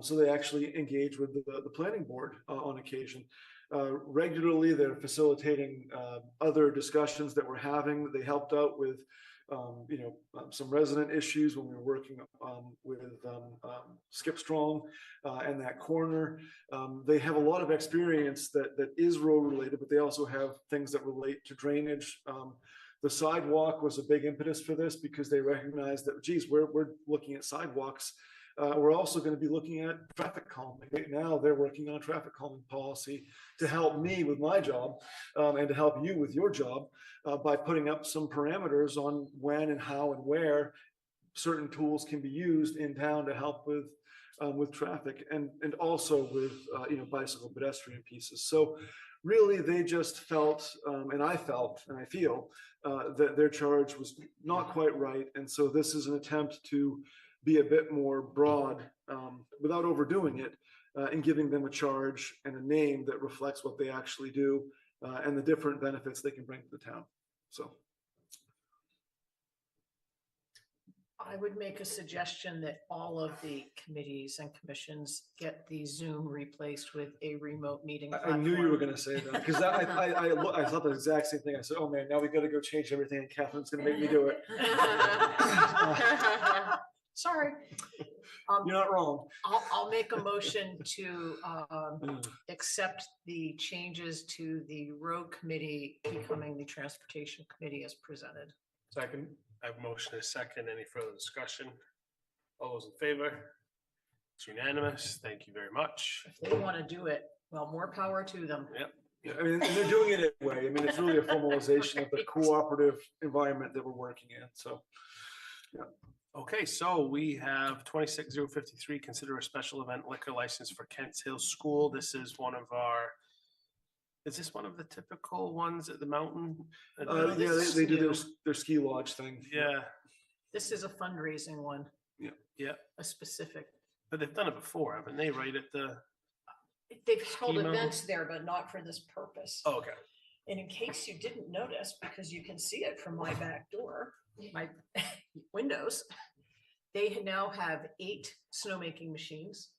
Speaker 2: So they actually engage with the planning board on occasion. Regularly, they're facilitating other discussions that we're having. They helped out with some resident issues when we were working with Skip Strong and that corner. They have a lot of experience that is road related, but they also have things that relate to drainage. The sidewalk was a big impetus for this, because they recognize that, geez, we're looking at sidewalks. We're also going to be looking at traffic calming. Right now, they're working on traffic calming policy to help me with my job and to help you with your job by putting up some parameters on when and how and where certain tools can be used in town to help with traffic and also with bicycle pedestrian pieces. So really, they just felt, and I felt, and I feel that their charge was not quite right. And so this is an attempt to be a bit more broad without overdoing it, and giving them a charge and a name that reflects what they actually do and the different benefits they can bring to the town. So
Speaker 1: I would make a suggestion that all of the committees and commissions get the Zoom replaced with a remote meeting
Speaker 2: I knew you were going to say that, because I thought the exact same thing. I said, oh man, now we got to go change everything, and Catherine's going to make me do it.
Speaker 1: Sorry.
Speaker 2: You're not wrong.
Speaker 1: I'll make a motion to accept the changes to the road committee becoming the transportation committee as presented.
Speaker 6: Second.
Speaker 4: I have a motion and a second. Any further discussion? All those in favor? It's unanimous. Thank you very much.
Speaker 1: If they want to do it, well, more power to them.
Speaker 4: Yep.
Speaker 2: Yeah, I mean, and they're doing it anyway. I mean, it's really a formalization of the cooperative environment that we're working in. So, yeah.
Speaker 4: Okay, so we have 26053, consider a special event liquor license for Kent's Hill School. This is one of our, is this one of the typical ones at the mountain?
Speaker 2: Yeah, they do their ski lodge thing.
Speaker 4: Yeah,
Speaker 1: This is a fundraising one,
Speaker 4: yeah,
Speaker 1: a specific.
Speaker 4: but they've done it before, haven't they? Right at the,
Speaker 1: They've held
Speaker 4: Ski mountain?
Speaker 1: events there, but not for this purpose.
Speaker 4: oh, okay.
Speaker 1: And in case you didn't notice, because you can see it from my back door, my windows, they now have 8 snowmaking machines.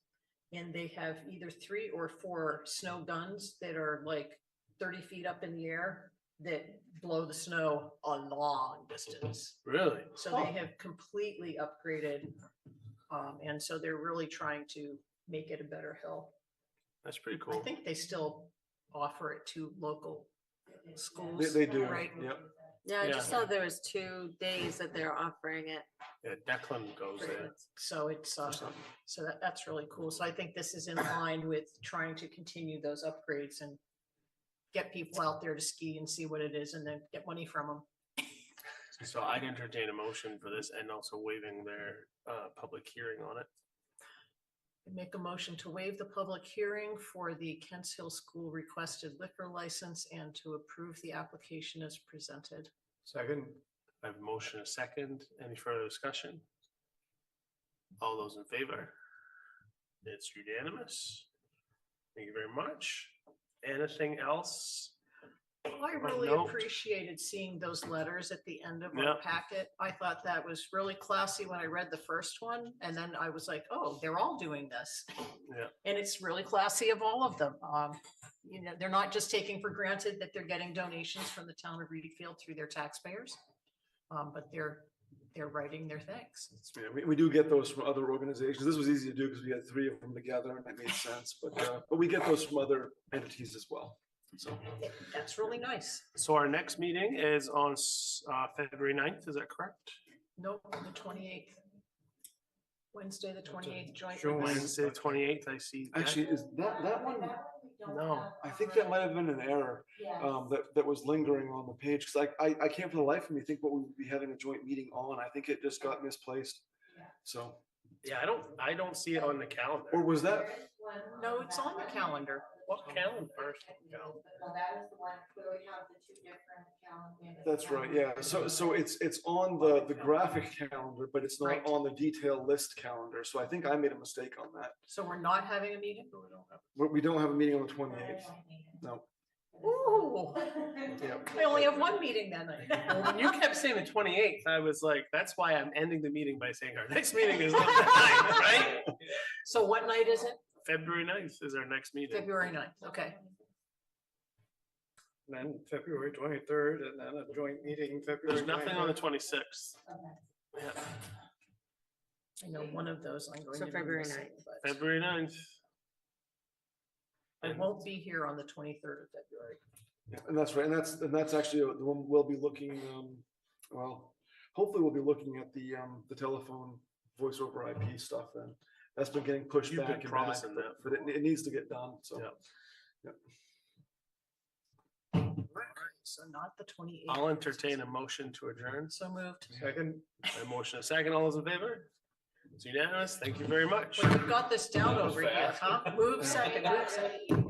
Speaker 1: And they have either 3 or 4 snow guns that are like 30 feet up in the air that blow the snow a long distance.
Speaker 4: Really?
Speaker 1: So they have completely upgraded. And so they're really trying to make it a better hill.
Speaker 4: That's pretty
Speaker 1: I
Speaker 4: cool.
Speaker 1: think they still offer it to local schools.
Speaker 2: They do,
Speaker 1: Right.
Speaker 2: yep.
Speaker 5: Yeah, I just
Speaker 4: Yeah.
Speaker 5: saw there was 2 days that they're offering it.
Speaker 4: Yeah, Declan goes there.
Speaker 1: So it's, so that's really cool. So I think this is in line with trying to continue those upgrades and get people out there to ski and see what it is and then get money from them.
Speaker 4: So I'd entertain a motion for this and also waiving their public hearing on it.
Speaker 1: Make a motion to waive the public hearing for the Kents Hill School requested liquor license and to approve the application as presented.
Speaker 6: Second.
Speaker 4: I have a motion, a second. Any further discussion? All those in favor? It's unanimous. Thank you very much. Anything else?
Speaker 1: I really
Speaker 4: Note.
Speaker 1: appreciated seeing those letters at the end of our
Speaker 4: Yep.
Speaker 1: packet. I thought that was really classy when I read the first one. And then I was like, oh, they're all doing this.
Speaker 4: Yeah.
Speaker 1: And it's really classy of all of them. You know, they're not just taking for granted that they're getting donations from the town of Readfield through their taxpayers. But they're writing their thanks.
Speaker 2: Yeah, we do get those from other organizations. This was easy to do because we had 3 of them together and it made sense, but we get those from other entities as well. So,
Speaker 1: That's really nice.
Speaker 4: So our next meeting is on February 9th, is that correct?
Speaker 1: Nope, the 28th. Wednesday, the 28th joint.
Speaker 6: Sure.
Speaker 4: Wednesday, 28th, I see. that.
Speaker 2: actually, is that one?
Speaker 4: No.
Speaker 2: I think that might have been an error that was lingering on the page because I can't for the life of me think what we would be having a joint meeting on. I think it just got misplaced. So,
Speaker 4: Yeah, I don't see it on the calendar.
Speaker 2: or was that?
Speaker 1: No, it's on the calendar.
Speaker 4: What calendar?
Speaker 2: That's right. Yeah. So it's on the graphic calendar, but it's not
Speaker 1: Right.
Speaker 2: on the detail list calendar. So I think I made a mistake on that.
Speaker 1: So we're not having a meeting?
Speaker 2: We don't have a meeting on the 28th. No.
Speaker 1: Ooh,
Speaker 2: Yeah.
Speaker 1: I only have one meeting that night.
Speaker 4: Well, when you kept saying the 28th, I was like, that's why I'm ending the meeting by saying our next meeting is on the 9th, right?
Speaker 1: So what night is it?
Speaker 4: February 9th is our next meeting.
Speaker 1: February 9th, okay.
Speaker 6: Then February 23rd and then a joint meeting February.
Speaker 4: There's nothing on the
Speaker 6: 29th.
Speaker 4: 26th. Yeah,
Speaker 1: I know one of those I'm going
Speaker 5: So
Speaker 1: to. be
Speaker 5: February
Speaker 1: missing,
Speaker 5: 9th.
Speaker 1: but
Speaker 4: February 9th.
Speaker 1: I won't be here on the 23rd of February.
Speaker 2: Yeah, and that's right. And that's actually the one we'll be looking, well, hopefully we'll be looking at the telephone voice over IP stuff then. That's been getting pushed
Speaker 4: You've been
Speaker 2: back and back,
Speaker 4: promising that
Speaker 2: but it needs to get done, so.
Speaker 4: Yeah.
Speaker 1: So not the 28th.
Speaker 4: I'll entertain a motion to adjourn.
Speaker 1: So moved.
Speaker 6: Second.
Speaker 4: A motion, a second. All those in favor? It's unanimous. Thank you very much.
Speaker 1: Well, you've got this down over here, huh? Move second, move second.